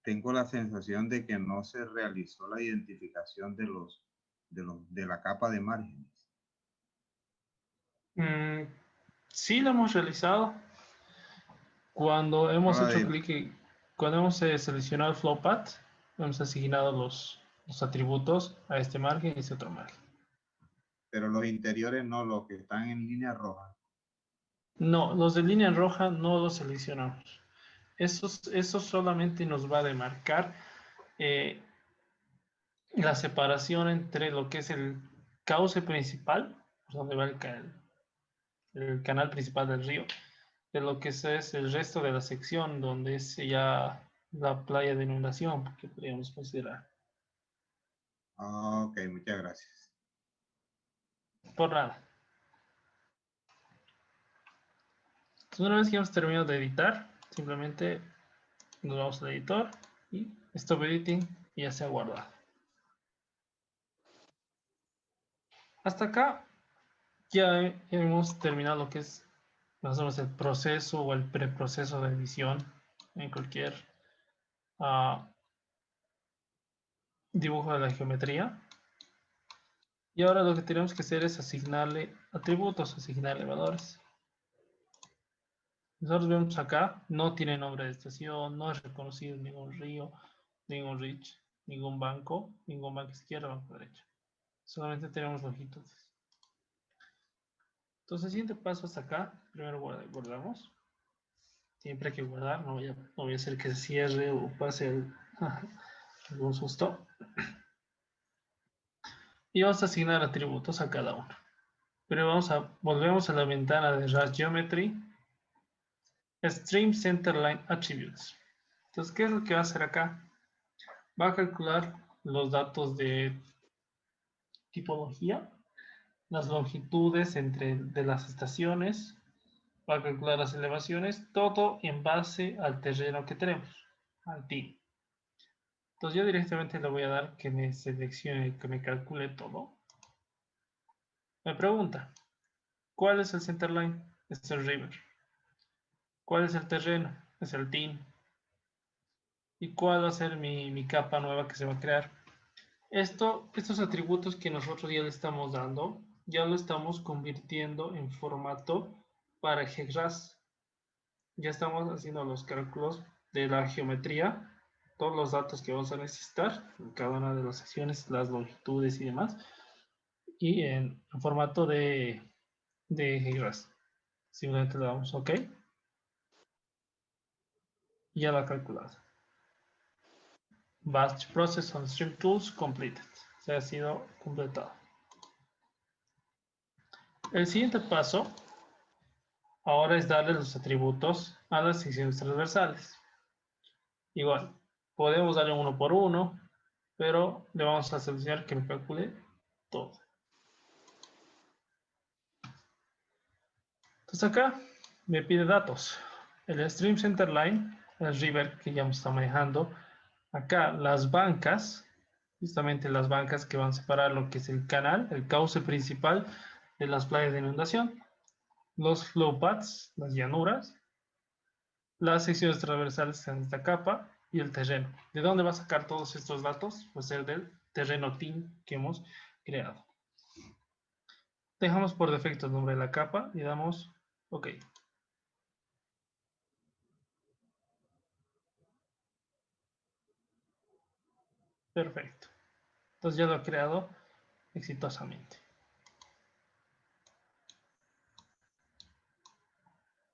tengo la sensación de que no se realizó la identificación de la capa de márgenes. Sí, lo hemos realizado. Cuando hemos Ahora hecho clic y cuando hemos seleccionado el flow path, hemos asignado los atributos a este margen y a este otro margen. pero los interiores no, los que están en línea roja. No, los de línea roja no los seleccionamos. Eso solamente nos va a demarcar la separación entre lo que es el cauce principal, por donde va el canal principal del río, de lo que es el resto de la sección, donde es ya la playa de inundación, que podríamos considerar. Ok, muchas gracias. Por nada. Entonces, una vez que hemos terminado de editar, simplemente nos vamos al editor y Stop Editing y ya se ha guardado. Hasta acá ya hemos terminado lo que es más o menos el proceso o el preproceso de edición en cualquier dibujo de la geometría. Y ahora lo que tenemos que hacer es asignarle atributos, asignarle valores. Nosotros vemos acá, no tiene nombre de estación, no es reconocido ningún río, ningún ridge, ningún banco izquierdo, banco derecho. Solamente tenemos longitudes. Entonces, el siguiente paso hasta acá, primero guardamos. Siempre hay que guardar, no voy a hacer que se cierre o pase algún susto. Y vamos a asignar atributos a cada uno. Pero volvemos a la ventana de Raw Geometry, Stream Centerline Attributes. Entonces, ¿qué es lo que va a hacer acá? Va a calcular los datos de tipología, las longitudes de las estaciones, va a calcular las elevaciones, todo en base al terreno que tenemos, al TIN. Entonces yo directamente le voy a dar que me seleccione, que me calcule todo. Me pregunta, ¿cuál es el centerline? Es el river. ¿Cuál es el terreno? Es el TIN. ¿Y cuál va a ser mi capa nueva que se va a crear? Estos atributos que nosotros ya le estamos dando, ya lo estamos convirtiendo en formato para GECRAS. Ya estamos haciendo los cálculos de la geometría, todos los datos que vamos a necesitar en cada una de las secciones, las longitudes y demás, y en formato de GECRAS. Simplemente le damos OK y ya lo ha calculado. Batch Process on Stream Tools completed. Se ha sido completado. El siguiente paso ahora es darle los atributos a las secciones transversales. Igual, podemos darle uno por uno, pero le vamos a seleccionar que me calcule todo. Entonces acá me pide datos. El stream centerline, el river que ya me está manejando. Acá las bancas, justamente las bancas que van a separar lo que es el canal, el cauce principal de las playas de inundación. Los flow paths, las llanuras. Las secciones transversales en esta capa y el terreno. ¿De dónde va a sacar todos estos datos? Va a ser del terreno team que hemos creado. Dejamos por defecto el nombre de la capa y damos OK. Perfecto. Entonces ya lo ha creado exitosamente.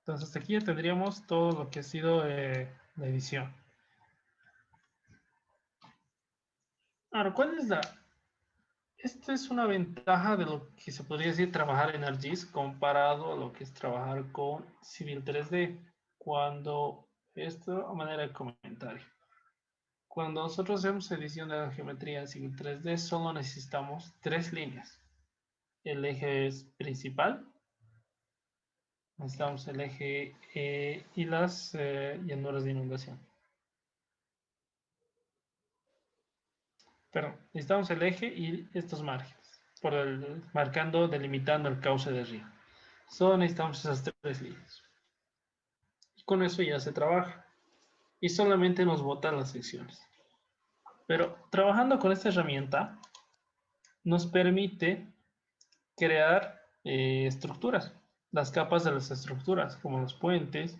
Entonces hasta aquí ya tendríamos todo lo que ha sido la edición. Ahora, ¿cuál es la...? Esta es una ventaja de lo que se podría decir trabajar en ArcGIS comparado a lo que es trabajar con Civil 3D. Cuando, esto a manera de comentario. Cuando nosotros hacemos edición de la geometría en Civil 3D, solo necesitamos 3 líneas. El eje es principal, necesitamos el eje y las llanuras de inundación. Perdón, necesitamos el eje y estos márgenes, marcando, delimitando el cauce del río. Solo necesitamos esas 3 líneas. Y con eso ya se trabaja. Y solamente nos botan las secciones. Pero trabajando con esta herramienta, nos permite crear estructuras, las capas de las estructuras, como los puentes,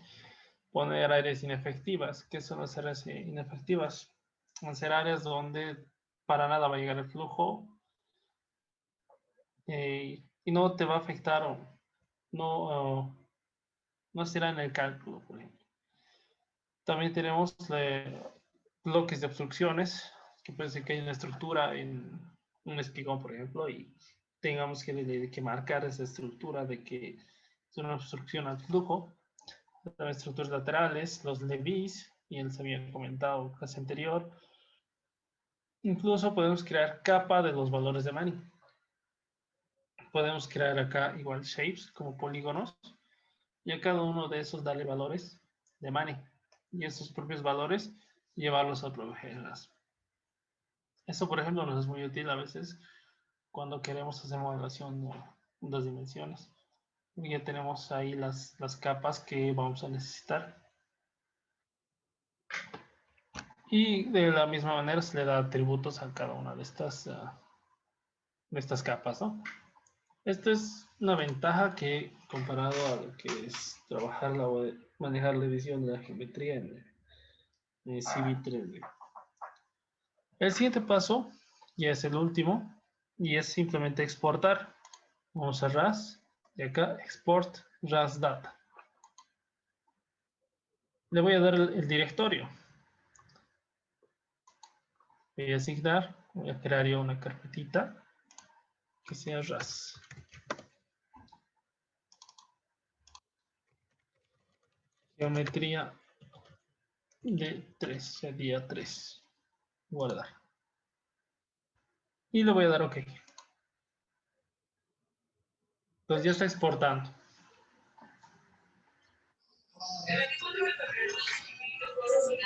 poner áreas inefectivas. ¿Qué son las áreas inefectivas? Van a ser áreas donde para nada va a llegar el flujo y no te va a afectar o no será en el cálculo, por ejemplo. También tenemos bloques de obstrucciones, que puede ser que hay una estructura en un espigón, por ejemplo, y tengamos que marcar esa estructura de que es una obstrucción al flujo. Las estructuras laterales, los levies, y él se había comentado en la clase anterior. Incluso podemos crear capa de los valores de Manning. Podemos crear acá igual shapes como polígonos, y a cada uno de esos darle valores de Manning. Y esos propios valores llevarlos a otro GeoGebras. Eso, por ejemplo, nos es muy útil a veces cuando queremos hacer modelación en 2 dimensiones. Ya tenemos ahí las capas que vamos a necesitar. Y de la misma manera se le da atributos a cada una de estas capas, ¿no? Esta es una ventaja que comparado a lo que es trabajar manejar la edición de la geometría en Civil 3D. El siguiente paso ya es el último y es simplemente exportar. Vamos a RAS y acá export RAS data. Le voy a dar el directorio. Voy a asignar, voy a crear yo una carpetita que sea RAS. Geometría de 3, sería 3. Guardar. Y le voy a dar OK. Entonces ya está exportando.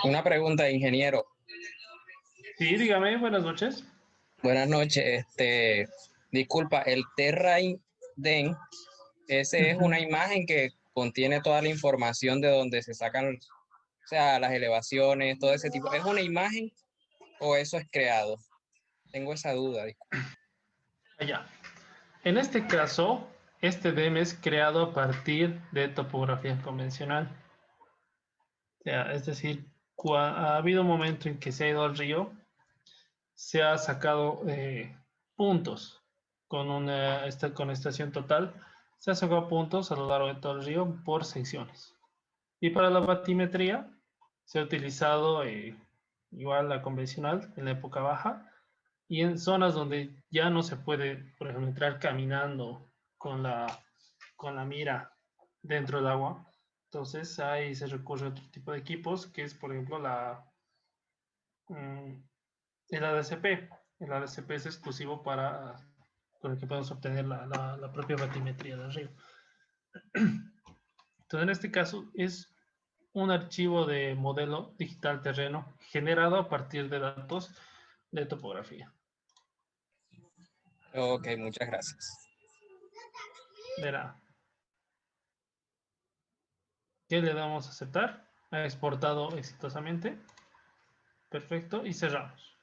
Una pregunta, ingeniero. Sí, dígame, buenas noches. Buenas noches. Disculpa, el Terrain-Den, ese es una imagen que contiene toda la información de donde se sacan, o sea, las elevaciones, todo ese tipo. ¿Es una imagen o eso es creado? Tengo esa duda. Allá. En este caso, este DEM es creado a partir de topografía convencional. O sea, es decir, ha habido un momento en que se ha ido al río, se ha sacado puntos con estación total, se ha sacado puntos a lo largo de todo el río por secciones. Y para la batimetría se ha utilizado igual la convencional en la época baja y en zonas donde ya no se puede, por ejemplo, entrar caminando con la mira dentro del agua. Entonces ahí se recurre a otro tipo de equipos, que es por ejemplo el ADCP. El ADCP es exclusivo con el que podemos obtener la propia batimetría del río. Entonces en este caso es un archivo de modelo digital terreno generado a partir de datos de topografía. Ok, muchas gracias. Verá. ¿Qué le damos a aceptar? Ha exportado exitosamente. Perfecto. Y cerramos.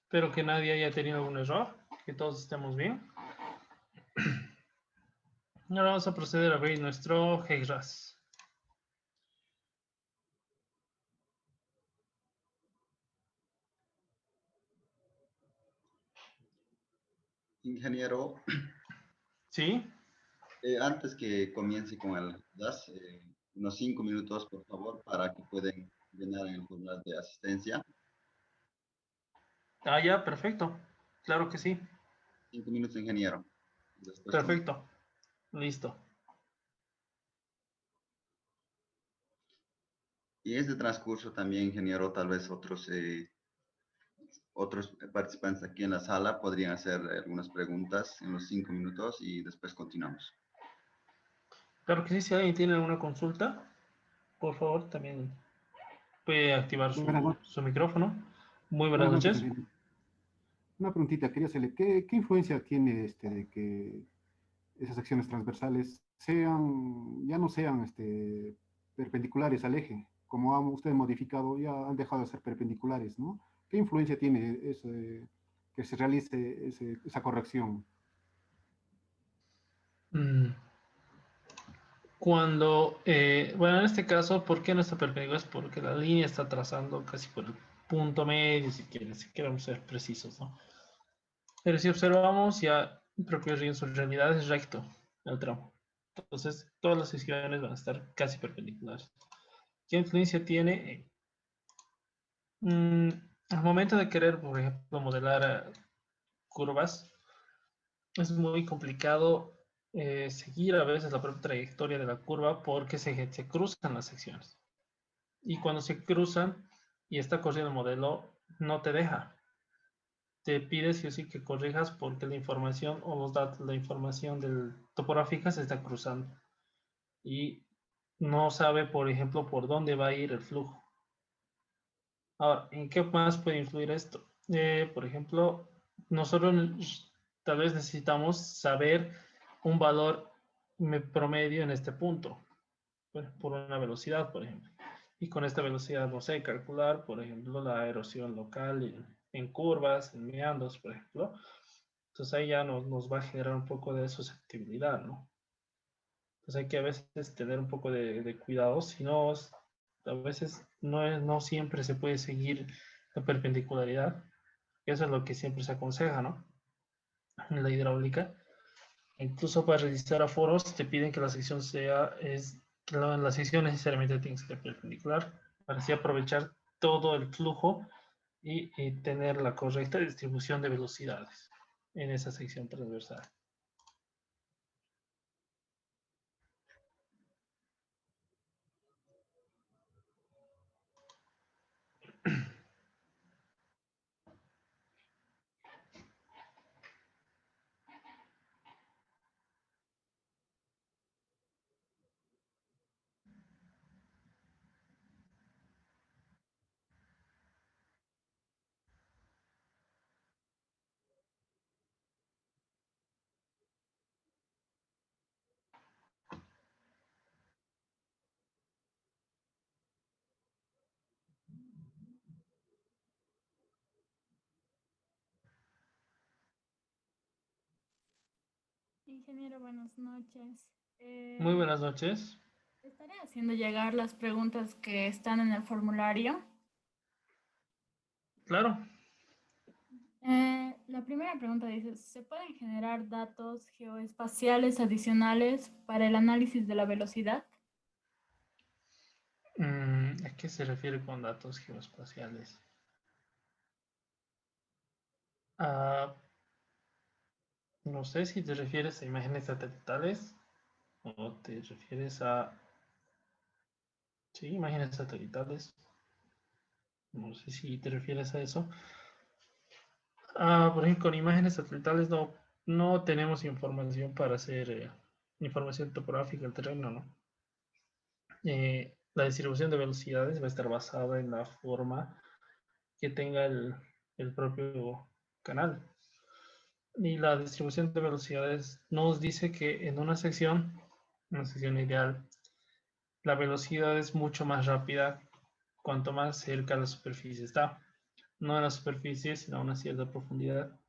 Espero que nadie haya tenido algún error. Que todos estemos bien. Ahora vamos a proceder a abrir nuestro GEIRAS. Ingeniero, ¿Sí? antes que comience con el DAS, unos 5 minutos, por favor, para que puedan llenar el formulario de asistencia. Ah, ya, perfecto. Claro que sí. 5 minutos, ingeniero. Después Perfecto. Listo. y este transcurso también, ingeniero, tal vez otros participantes aquí en la sala podrían hacer algunas preguntas en los 5 minutos y después continuamos. Claro que sí. Si alguien tiene alguna consulta, por favor, también puede activar Buenas noches, su micrófono. Muy buenas buenas noches, noches. ingeniero. Una preguntita, quería hacerle, ¿qué influencia tiene de que esas secciones transversales ya no sean perpendiculares al eje? Como han ustedes modificado, ya han dejado de ser perpendiculares, ¿no? ¿Qué influencia tiene eso que se realice esa corrección? Mm, bueno, en este caso, ¿por qué no está perpendicular? Es porque la línea está trazando casi por el punto medio, si queremos ser precisos, ¿no? Pero si observamos, ya el propio río en su realidad es recto, el tramo. Entonces, todas las secciones van a estar casi perpendiculares. ¿Qué influencia tiene? Al momento de querer, por ejemplo, modelar curvas, es muy complicado seguir a veces la propia trayectoria de la curva porque se cruzan las secciones. Y cuando se cruzan y está corriendo el modelo, no te deja. Te pide sí o sí que corrijas porque la información o los datos, la información del topográfica se está cruzando. Y no sabe, por ejemplo, por dónde va a ir el flujo. Ahora, ¿en qué más puede influir esto? Por ejemplo, nosotros tal vez necesitamos saber un valor promedio en este punto, por una velocidad, por ejemplo. Y con esta velocidad, no sé, calcular, por ejemplo, la erosión local en curvas, en meandros, por ejemplo. Entonces ahí ya nos va a generar un poco de susceptibilidad, ¿no? Entonces hay que a veces tener un poco de cuidado, si no, a veces no siempre se puede seguir la perpendicularidad. Eso es lo que siempre se aconseja, ¿no? En la hidráulica. Incluso para realizar aforos te piden que la sección la sección necesariamente tiene que ser perpendicular para así aprovechar todo el flujo y tener la correcta distribución de velocidades en esa sección transversal. Ingeniero, buenas noches. Muy buenas noches. Estaré haciendo llegar las preguntas que están en el formulario. Claro. La primera pregunta dice, ¿se pueden generar datos geoespaciales adicionales para el análisis de la velocidad? ¿A qué se refiere con datos geoespaciales? Ah, No sé si te refieres a imágenes satelitales o te refieres a... Sí, imágenes satelitales. No sé si te refieres a eso. Por ejemplo, con imágenes satelitales no tenemos información para hacer información topográfica del terreno, ¿no? La distribución de velocidades va a estar basada en la forma que tenga el propio canal. Y la distribución de velocidades nos dice que en una sección ideal, la velocidad es mucho más rápida cuanto más cerca a la superficie está. No a la superficie, sino a una cierta profundidad.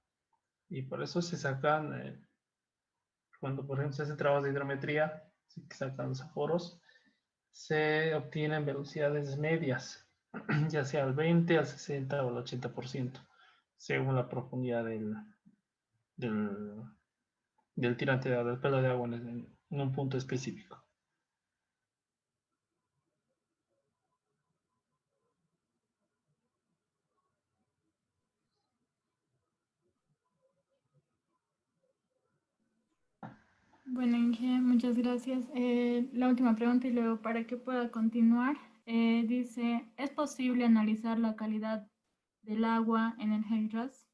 Y por eso se sacan, cuando por ejemplo se hace trabajos de hidrometría, se sacan los aforos, se obtienen velocidades medias, ya sea al 20, al 60 o al 80%, según la profundidad del, del tirante del pelo de agua en un punto específico. Bueno, Inge, muchas gracias. La última pregunta y luego para que pueda continuar. Dice, ¿es posible analizar la calidad del agua en el HERAS?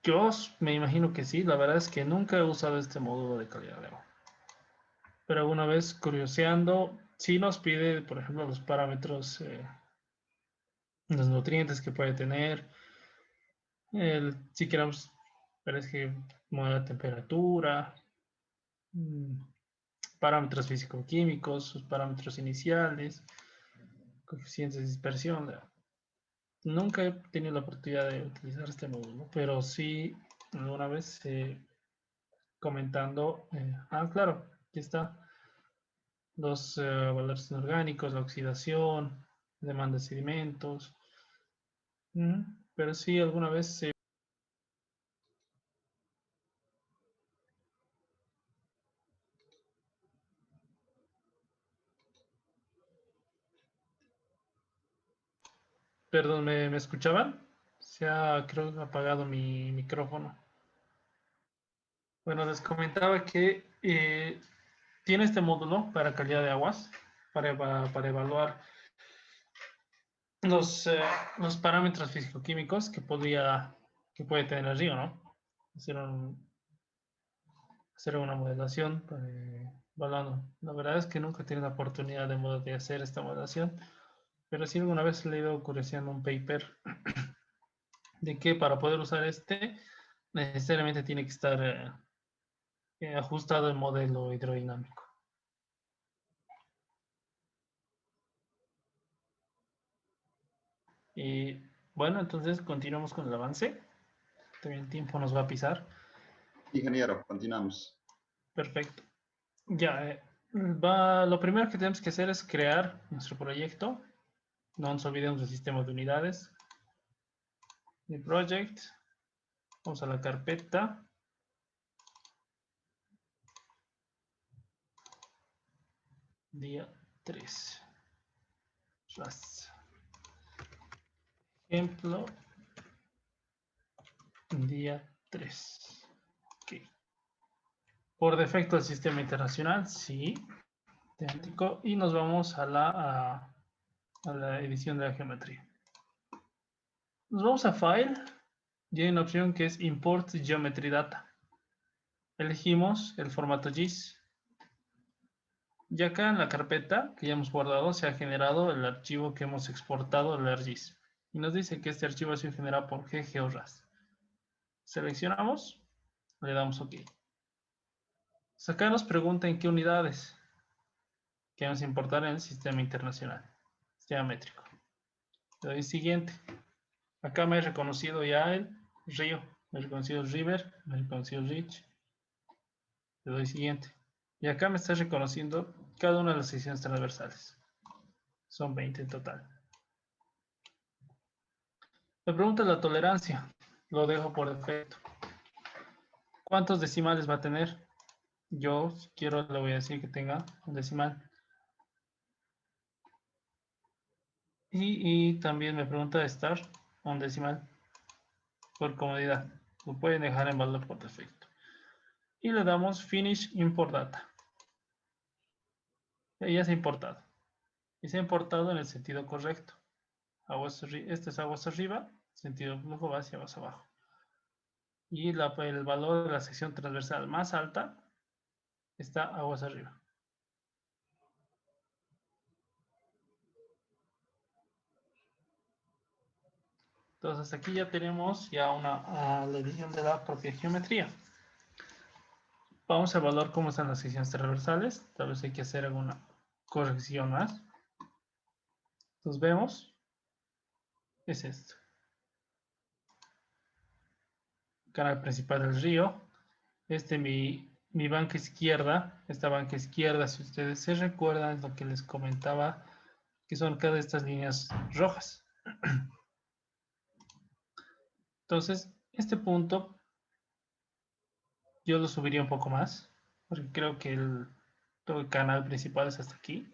Yo me imagino que sí, la verdad es que nunca he usado este módulo de calidad de agua. Pero alguna vez curioseando, sí nos pide, por ejemplo, los parámetros, los nutrientes que puede tener, si queremos, parece que la temperatura, parámetros físico-químicos, sus parámetros iniciales, coeficientes de dispersión. Nunca he tenido la oportunidad de utilizar este módulo, pero sí alguna vez comentando, claro, aquí está, los valores inorgánicos, la oxidación, demanda de sedimentos, pero sí alguna vez se... Perdón, ¿me escuchaban? Se ha, creo, apagado mi micrófono. Bueno, les comentaba que tiene este módulo para calidad de aguas, para evaluar los parámetros físico-químicos que puede tener el río, ¿no? Hacer, hacer una modelación, evaluando. La verdad es que nunca he tenido la oportunidad de hacer esta modelación, pero sí alguna vez he leído curioseando un paper de que para poder usar necesariamente tiene que estar ajustado el modelo hidrodinámico. Y bueno, entonces continuamos con el avance. También el tiempo nos va a pisar. Ingeniero, continuamos. Perfecto. Ya, lo primero que tenemos que hacer es crear nuestro proyecto. No nos olvidemos del sistema de unidades. New project. Vamos a la carpeta. Día 3. Ejemplo. Día 3. Ok. Por defecto el sistema internacional, sí. Idéntico. Y nos vamos a la edición de la geometría. Nos vamos a File. Y hay una opción que es Import Geometry Data. Elegimos el formato GIS. Y acá en la carpeta que ya hemos guardado se ha generado el archivo que hemos exportado del ArcGIS. Y nos dice que este archivo ha sido generado por GeoRAS. Seleccionamos, le damos OK. Acá nos pregunta en qué unidades queremos importar en el sistema internacional, sistema métrico. Le doy siguiente. Acá me he reconocido ya el río, me he reconocido el river, me he reconocido el ridge. Le doy siguiente. Y acá me está reconociendo cada una de las secciones transversales. Son 20 en total. Me pregunta la tolerancia. Lo dejo por defecto. ¿Cuántos decimales va a tener? Yo, si quiero, le voy a decir que tenga un decimal. Y también me pregunta estar un decimal por comodidad. Lo pueden dejar en valor por defecto. Y le damos Finish Import Data. Ya se ha importado. Y se ha importado en el sentido correcto. Este es aguas arriba, sentido flujo va hacia abajo. Y el valor de la sección transversal más alta está aguas arriba. Entonces aquí ya tenemos la edición de la propia geometría. Vamos a evaluar cómo están las secciones transversales. Tal vez hay que hacer alguna corrección más. Entonces vemos, es esto. Canal principal del río. Mi banca izquierda, esta banca izquierda, si ustedes se recuerdan, es lo que les comentaba, que son cada de estas líneas rojas. Entonces, este punto yo lo subiría un poco más, porque creo que todo el canal principal es hasta aquí,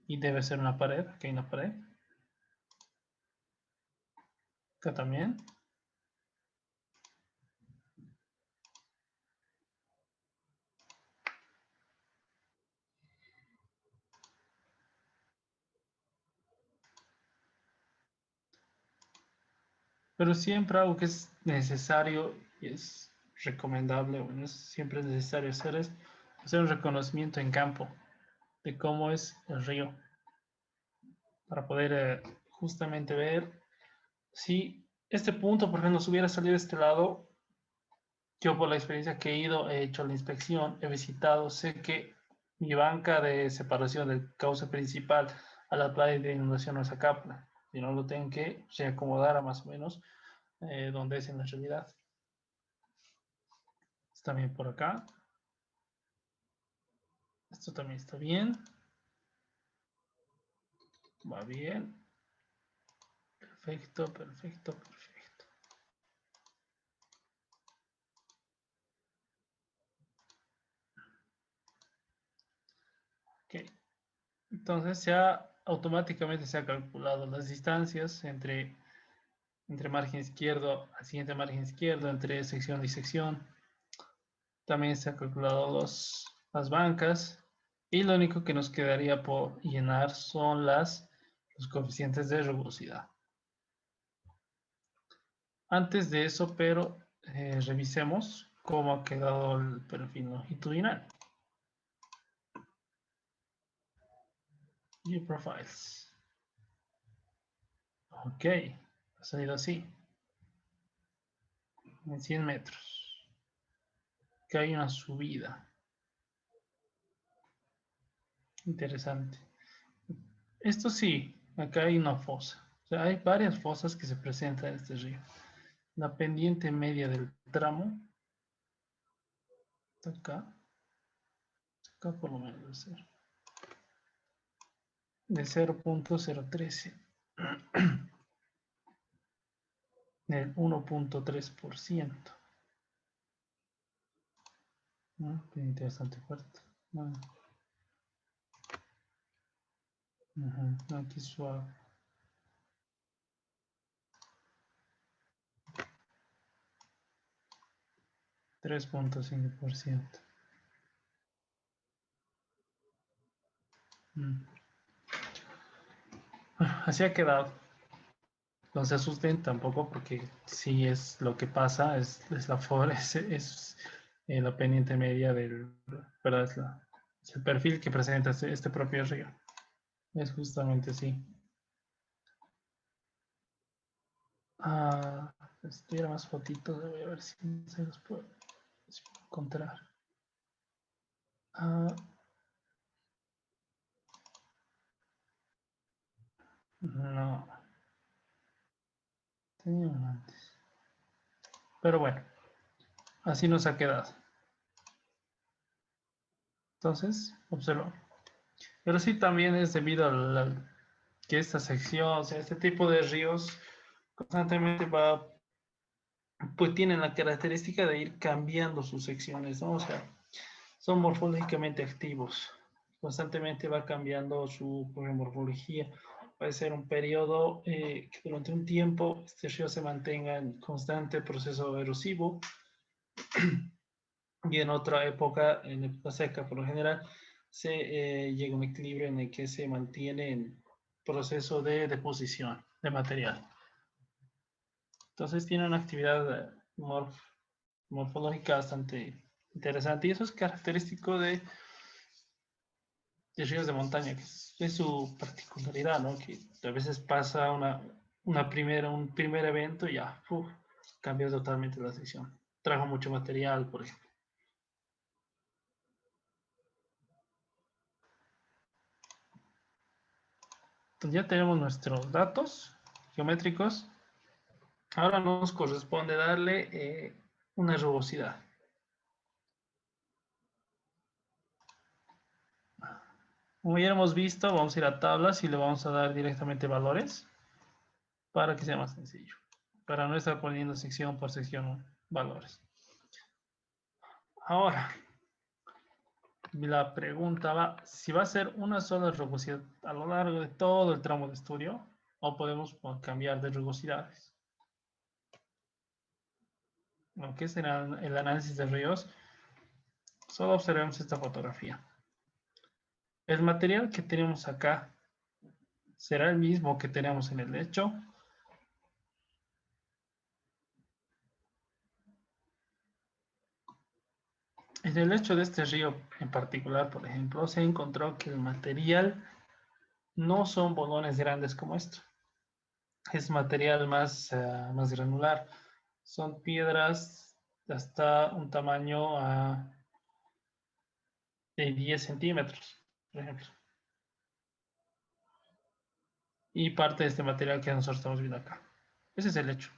y debe ser una pared, aquí hay una pared. Acá también. Pero siempre algo que es necesario y es recomendable, bueno, siempre es necesario hacer un reconocimiento en campo de cómo es el río, para poder justamente ver si este punto, por ejemplo, si hubiera salido de este lado. Yo por la experiencia que he ido, he hecho la inspección, he visitado, sé que mi banca de separación del cauce principal a la playa de inundación no es acá, si no lo tengo que reacomodar a más o menos donde es en la realidad. Está bien por acá. Esto también está bien. Va bien. Perfecto, perfecto, perfecto. Ok. Entonces automáticamente se ha calculado las distancias entre margen izquierdo al siguiente margen izquierdo, entre sección y sección. También se ha calculado las bancas. Y lo único que nos quedaría por llenar son los coeficientes de rugosidad. Antes de eso, pero revisemos cómo ha quedado el perfil longitudinal. View Profiles. Ok, ha salido así. En 100 metros. Que hay una subida. Interesante. Esto sí, acá hay una fosa. O sea, hay varias fosas que se presentan en este río. La pendiente media del tramo está acá. Acá por lo menos debe ser. De 0.013. Del 1.3%. Pendiente bastante fuerte. Aquí suave. $3.5%. Así ha quedado. No se asusten tampoco porque si es lo que pasa, es la pendiente media ¿verdad? Es el perfil que presenta este propio río. Es justamente así. Si tuviera más fotitos, voy a ver si se los puedo encontrar. No. Tenía uno antes. Pero bueno, así nos ha quedado. Entonces, observo. Pero sí también es debido a que esta sección, o sea, este tipo de ríos constantemente pues tienen la característica de ir cambiando sus secciones, ¿no? O sea, son morfológicamente activos. Constantemente va cambiando su morfología. puede ser un periodo que durante un tiempo este río se mantenga en constante proceso erosivo y en otra época, en época seca por lo general, se llega a un equilibrio en el que se mantiene en proceso de deposición de material. Entonces tiene una actividad morfológica bastante interesante y eso es característico de ríos de montaña, que es su particularidad, ¿no? Que a veces pasa un primer evento y ya cambia totalmente la sección. Trajo mucho material, por ejemplo. Entonces ya tenemos nuestros datos geométricos. Ahora nos corresponde darle una rugosidad. Como ya hemos visto, vamos a ir a tablas y le vamos a dar directamente valores para que sea más sencillo. Para no estar poniendo sección por sección valores. Ahora, la pregunta va, si va a ser una sola rugosidad a lo largo de todo el tramo de estudio, o podemos cambiar de rugosidades. Aunque será el análisis de ríos, solo observemos esta fotografía. El material que tenemos acá será el mismo que tenemos en el lecho. En el lecho de este río en particular, por ejemplo, se encontró que el material no son bolones grandes como esto. Es material más granular. Son piedras hasta un tamaño de 10 centímetros, por ejemplo. Y parte de este material que nosotros estamos viendo acá. Ese es el lecho.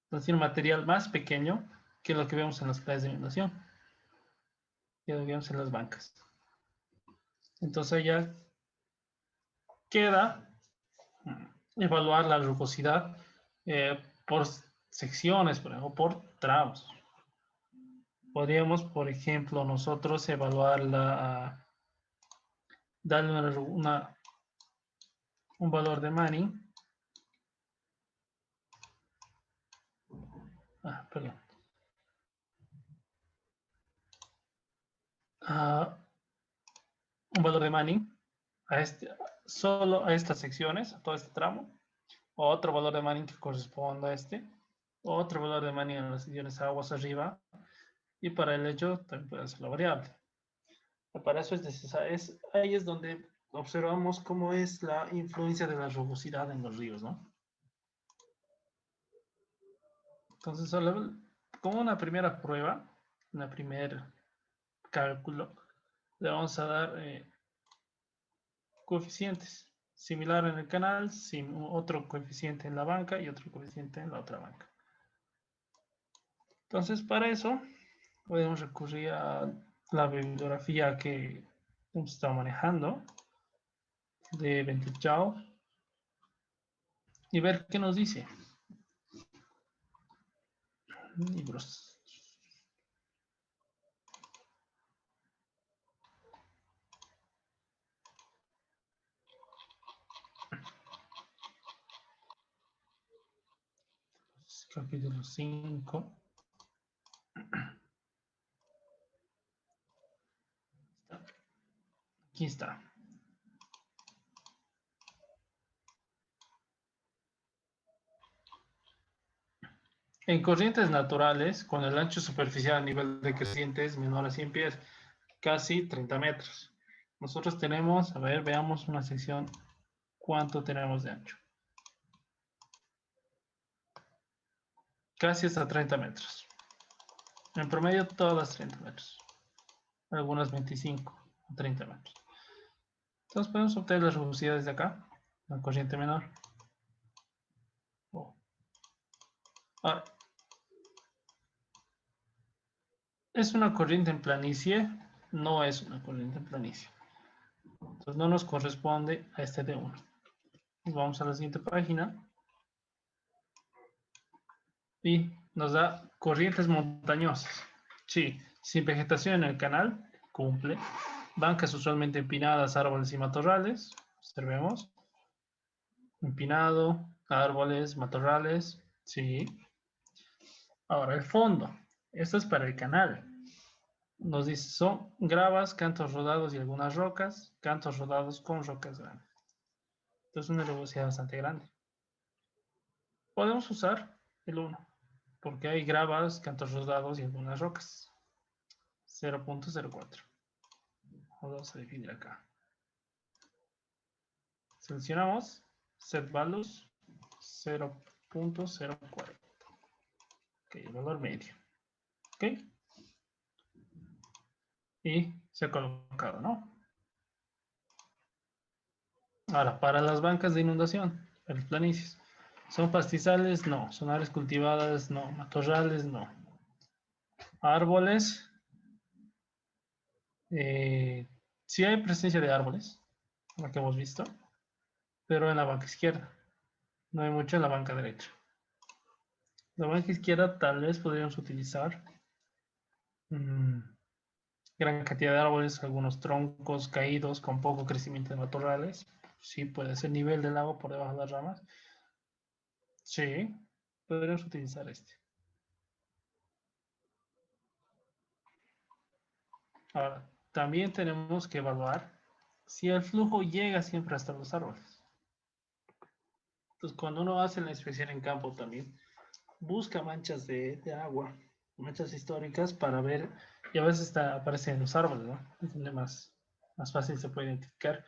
Entonces tiene un material más pequeño que lo que vemos en las playas de inundación. Que lo que vemos en las bancas. Entonces ya queda evaluar la rugosidad por secciones, por ejemplo, por tramos. Podríamos, por ejemplo, nosotros evaluarla, darle un valor de Manning. Perdón. Un valor de Manning solo a estas secciones, a todo este tramo. O otro valor de Manning que corresponda a este. Otro valor de Manning en las secciones aguas arriba. Y para el lecho también puede ser la variable. Para eso es necesario. Ahí es donde observamos cómo es la influencia de la rugosidad en los ríos, ¿no? Entonces, como una primera prueba, una primer cálculo, le vamos a dar coeficientes. Similar en el canal, sin otro coeficiente en la banca y otro coeficiente en la otra banca. Entonces, para eso, podemos recurrir a la bibliografía que hemos estado manejando de Ventilchau y ver qué nos dice. Libros. Capítulo 5. Aquí está. En corrientes naturales, con el ancho superficial a nivel de creciente es menor a 100 pies, casi 30 metros. Nosotros tenemos, a ver, veamos una sección, ¿cuánto tenemos de ancho? Casi hasta 30 metros. En promedio, todas 30 metros. Algunas 25 o 30 metros. Entonces podemos obtener las rugosidades de acá, la corriente menor. Ahora, ¿es una corriente en planicie? No es una corriente en planicie. Entonces no nos corresponde a este D1. Vamos a la siguiente página. Y nos da corrientes montañosas. Sí, sin vegetación en el canal, cumple. Bancas usualmente empinadas, árboles y matorrales. Observemos. Empinado, árboles, matorrales, sí. Ahora el fondo. Esto es para el canal. Nos dice, son gravas, cantos rodados y algunas rocas, cantos rodados con rocas grandes. Entonces una rugosidad bastante grande. Podemos usar el 1, porque hay gravas, cantos rodados y algunas rocas. 0.04. Vamos a definir acá. Seleccionamos set values 0.04. Ok, el valor medio. Ok. Y se ha colocado, ¿no? Ahora, para las bancas de inundación, para las planicies. ¿Son pastizales? No. ¿Son áreas cultivadas? No. ¿Matorrales? No. Árboles. Sí hay presencia de árboles, lo que hemos visto, pero en la banca izquierda. No hay mucho en la banca derecha. La banca izquierda tal vez podríamos utilizar gran cantidad de árboles, algunos troncos caídos con poco crecimiento de matorrales. Sí, puede ser nivel del lago por debajo de las ramas. Sí, podríamos utilizar este. Ahora, también tenemos que evaluar si el flujo llega siempre hasta los árboles. Entonces, cuando uno hace la inspección en campo también, busca manchas de agua, manchas históricas para ver, y a veces aparecen en los árboles, ¿no? Es donde más fácil se puede identificar.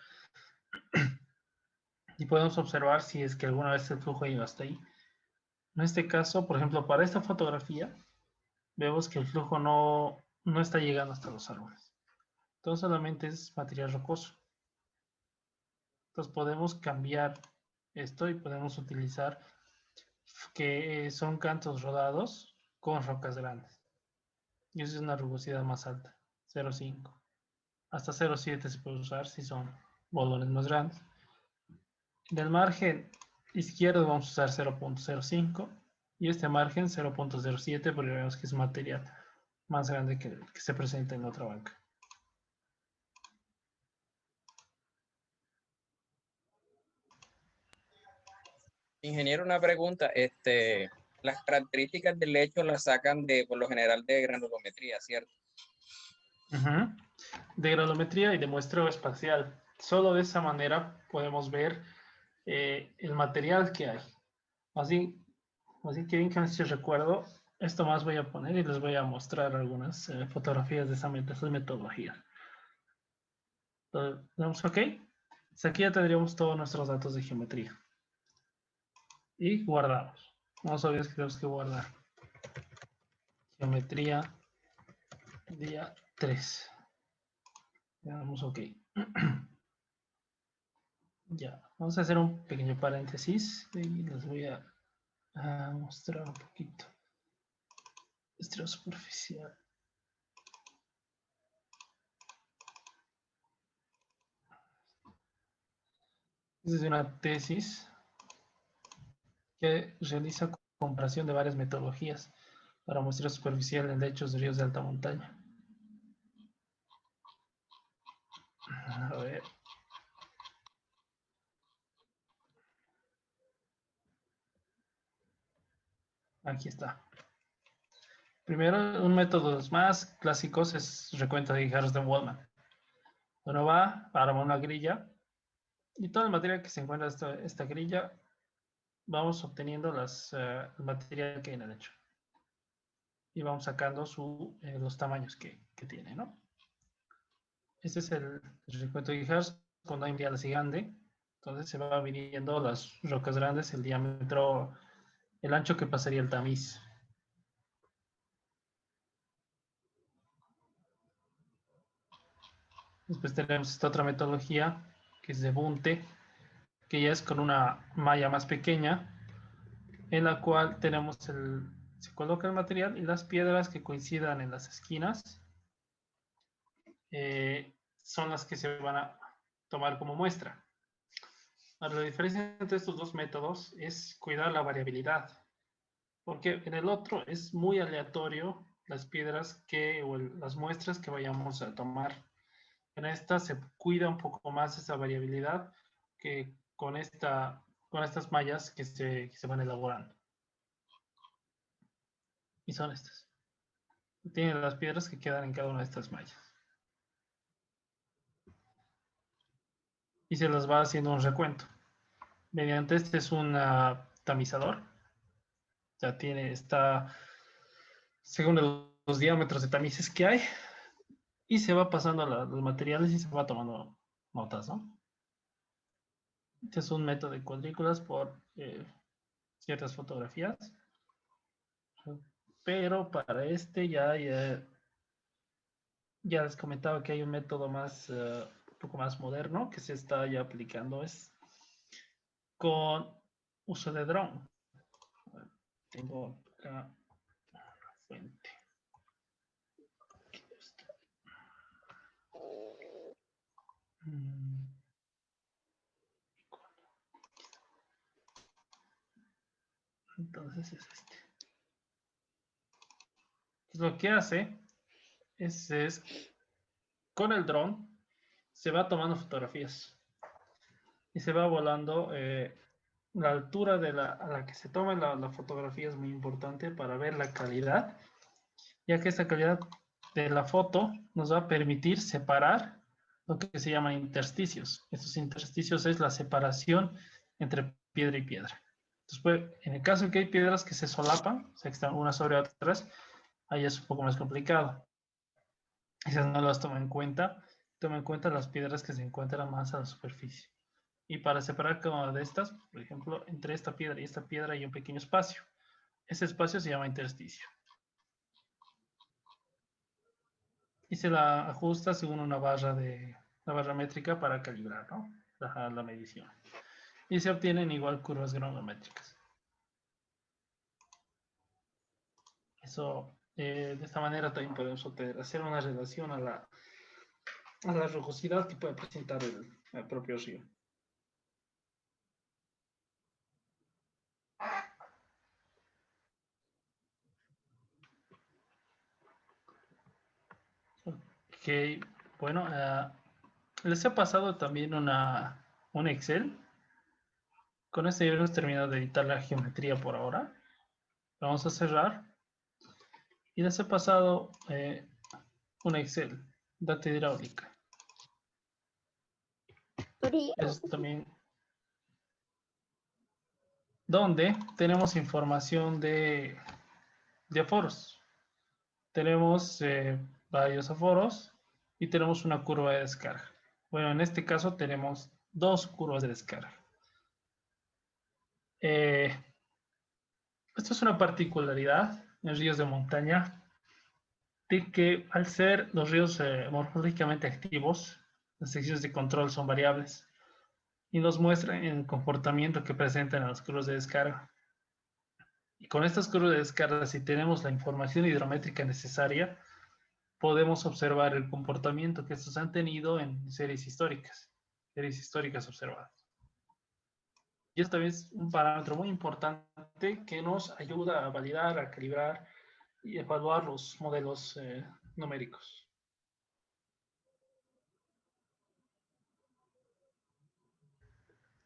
Y podemos observar si es que alguna vez el flujo llegó hasta ahí. En este caso, por ejemplo, para esta fotografía, vemos que el flujo no está llegando hasta los árboles. Entonces solamente es material rocoso. Entonces podemos cambiar esto y podemos utilizar que son cantos rodados con rocas grandes. Y eso es una rugosidad más alta, 0.5. Hasta 0.7 se puede usar si son bolones más grandes. Del margen izquierdo vamos a usar 0.05 y este margen 0.07 porque vemos que es material más grande que el que se presenta en la otra banca. Ingeniero, una pregunta. Las características del lecho las sacan por lo general de granulometría, ¿cierto? De granulometría y de muestreo espacial. Solo de esa manera podemos ver el material que hay. Así que bien que si recuerdo, esto más voy a poner y les voy a mostrar algunas fotografías de esa metodología. Entonces, damos OK. Entonces aquí ya tendríamos todos nuestros datos de geometría. Y guardamos. No os olvides que tenemos que guardar. Geometría día 3. Le damos OK. Ya, vamos a hacer un pequeño paréntesis y les voy a mostrar un poquito. Estrella superficial. Esta es una tesis que realiza comparación de varias metodologías para muestreo superficial en lechos de ríos de alta montaña. A ver. Aquí está. Primero, un método de los más clásicos es recuento de guijarros de Wallman. Uno va, arma una grilla y todo el material que se encuentra en esta grilla, vamos obteniendo el material que hay en el lecho. Y vamos sacando los tamaños que tiene, ¿no? Este es el recuento de guijarros cuando hay un diálisis grande. Entonces se va midiendo las rocas grandes, el diámetro, el ancho que pasaría el tamiz. Después tenemos esta otra metodología que es de Bunte, que ya es con una malla más pequeña, en la cual se coloca el material y las piedras que coincidan en las esquinas son las que se van a tomar como muestra. Ahora, la diferencia entre estos dos métodos es cuidar la variabilidad, porque en el otro es muy aleatorio las piedras o las muestras que vayamos a tomar. En esta se cuida un poco más esa variabilidad, que con esta con estas mallas que se van elaborando. Y son estas. Tienen las piedras que quedan en cada una de estas mallas. Y se las va haciendo un recuento. Mediante este es un tamizador. Ya está según los diámetros de tamices que hay. Y se va pasando los materiales y se va tomando notas, ¿no? Este es un método de cuadrículas por ciertas fotografías. Pero para este ya les comentaba que hay un método más, un poco más moderno que se está ya aplicando, es con uso de dron. Tengo acá una fuente. Aquí está. Entonces es este. Lo que hace es con el dron se va tomando fotografías y se va volando. La altura a la que se toma la fotografía es muy importante para ver la calidad, ya que esta calidad de la foto nos va a permitir separar lo que se llaman intersticios. Estos intersticios es la separación entre piedra y piedra. Entonces, en el caso en que hay piedras que se solapan, o sea, que están unas sobre otras, ahí es un poco más complicado. Esas no las toma en cuenta. Toma en cuenta las piedras que se encuentran más a la superficie. Y para separar cada una de estas, por ejemplo, entre esta piedra y esta piedra hay un pequeño espacio. Ese espacio se llama intersticio. Y se la ajusta según una barra métrica para calibrar, ¿no? la medición. Y se obtienen igual curvas granulométricas. Eso, de esta manera también podemos hacer una relación a la rugosidad que puede presentar el propio río. Ok, bueno, les he pasado también un Excel. Con este ya hemos terminado de editar la geometría por ahora. Vamos a cerrar. Y les he pasado un Excel, data hidráulica. Es también donde tenemos información de aforos. Tenemos varios aforos y tenemos una curva de descarga. Bueno, en este caso tenemos dos curvas de descarga. Esto es una particularidad en ríos de montaña, de que al ser los ríos morfológicamente activos, las secciones de control son variables y nos muestran el comportamiento que presentan las curvas de descarga. Y con estas curvas de descarga, si tenemos la información hidrométrica necesaria, podemos observar el comportamiento que estos han tenido en series históricas observadas. Y esto es un parámetro muy importante que nos ayuda a validar, a calibrar y evaluar los modelos numéricos.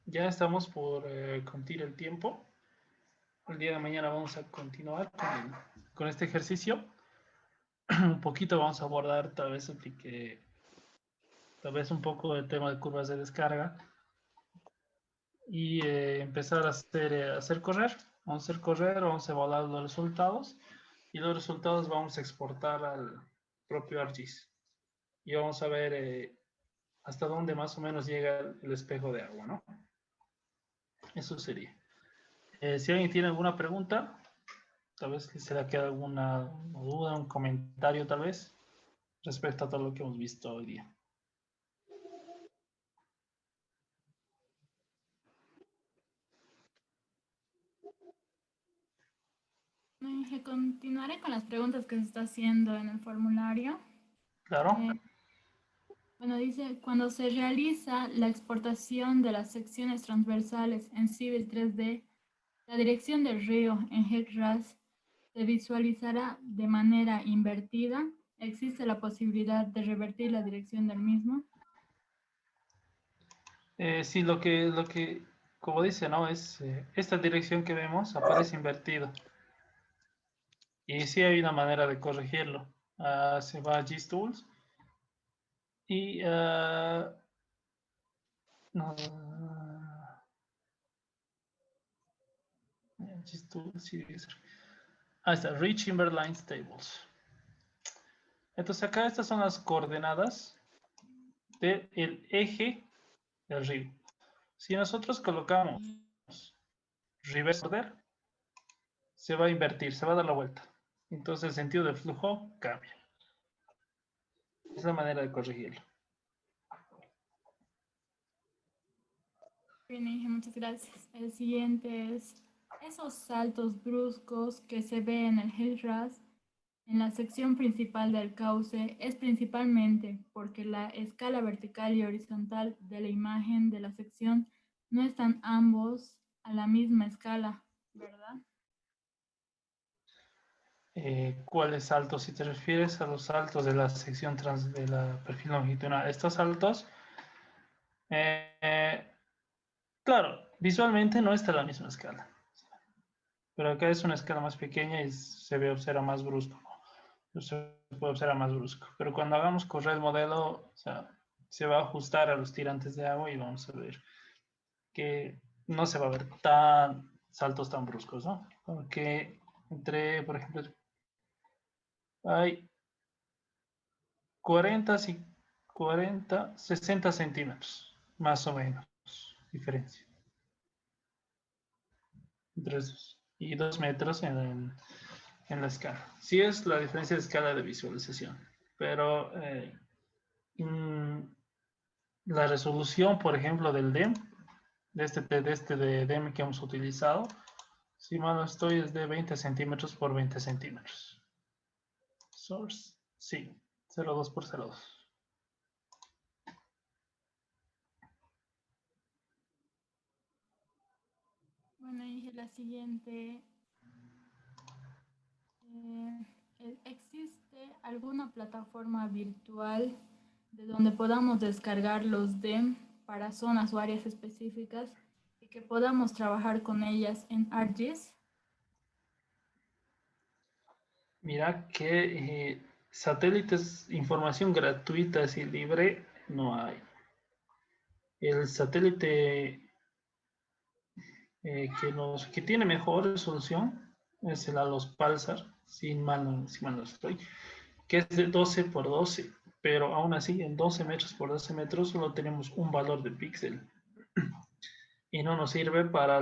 Ya estamos por cumplir el tiempo. El día de mañana vamos a continuar con este ejercicio. Un poquito vamos a abordar tal vez un poco el tema de curvas de descarga y empezar a hacer correr. Vamos a hacer correr, vamos a evaluar los resultados y los resultados vamos a exportar al propio ArcGIS. Y vamos a ver hasta dónde más o menos llega el espejo de agua, ¿no? Eso sería. Si alguien tiene alguna pregunta, tal vez se le queda alguna duda, un comentario tal vez, respecto a todo lo que hemos visto hoy día. Continuaré con las preguntas que se está haciendo en el formulario. Claro. Bueno, dice, cuando se realiza la exportación de las secciones transversales en Civil 3D, la dirección del río en HEC-RAS se visualizará de manera invertida. ¿Existe la posibilidad de revertir la dirección del mismo? Sí, como dice, ¿no? Es esta dirección que vemos aparece invertido. Y sí hay una manera de corregirlo. Se va a GIS-Tools y no, GIS-Tools, sí, ahí está, Reach Inverlines Tables. Entonces acá estas son las coordenadas del eje del río. Si nosotros colocamos reverse order, se va a invertir, se va a dar la vuelta. Entonces el sentido del flujo cambia. Es la manera de corregirlo. Bien, Inge, muchas gracias. El siguiente es, esos saltos bruscos que se ven en el HillRAS en la sección principal del cauce es principalmente porque la escala vertical y horizontal de la imagen de la sección no están ambos a la misma escala, ¿verdad? ¿Cuáles saltos? Si te refieres a los saltos de la sección de la perfil longitudinal, estos saltos, claro, visualmente no está a la misma escala, pero acá es una escala más pequeña y observa más brusco, ¿no? Se puede observar más brusco, pero cuando hagamos correr el modelo, o sea, se va a ajustar a los tirantes de agua y vamos a ver que no se va a ver saltos tan bruscos, ¿no? Porque por ejemplo, hay 60 centímetros, más o menos, diferencia. Entre esos. Y 2 metros en la escala. Sí es la diferencia de escala de visualización, pero la resolución, por ejemplo, del DEM, de DEM que hemos utilizado, si mal no estoy, es de 20 centímetros por 20 centímetros. Source, sí, 0,2 por 0,2. Bueno, Inge, la siguiente. ¿Existe alguna plataforma virtual de donde podamos descargar los DEM para zonas o áreas específicas y que podamos trabajar con ellas en ArcGIS? Mira que satélites, información gratuita y libre, no hay. El satélite que tiene mejor resolución es el ALOS Pulsar, si mal no estoy, que es de 12 por 12, pero aún así en 12 metros por 12 metros solo tenemos un valor de píxel y no nos sirve para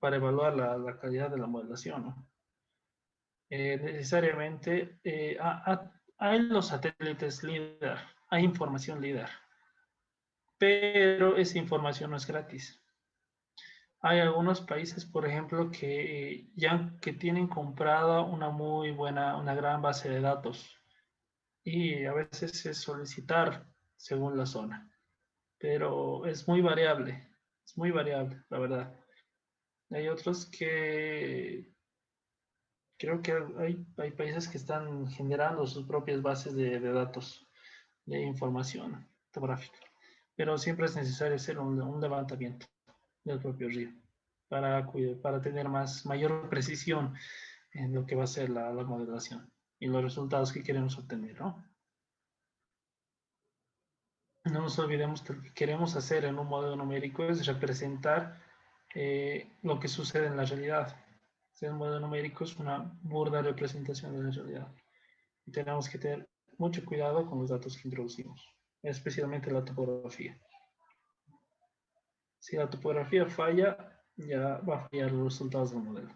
evaluar la calidad de la modelación, ¿no? Necesariamente hay los satélites LIDAR, hay información LIDAR, pero esa información no es gratis. Hay algunos países, por ejemplo, que tienen comprada una gran base de datos y a veces es solicitar según la zona, pero es muy variable, la verdad. Hay otros que creo que hay países que están generando sus propias bases de datos de información topográfica, pero siempre es necesario hacer un levantamiento del propio río para tener mayor precisión en lo que va a ser la modelación y los resultados que queremos obtener, ¿no? No nos olvidemos que lo que queremos hacer en un modelo numérico es representar lo que sucede en la realidad. El modelo numérico es una burda representación de la realidad. Y tenemos que tener mucho cuidado con los datos que introducimos, especialmente la topografía. Si la topografía falla, ya va a fallar los resultados del modelo.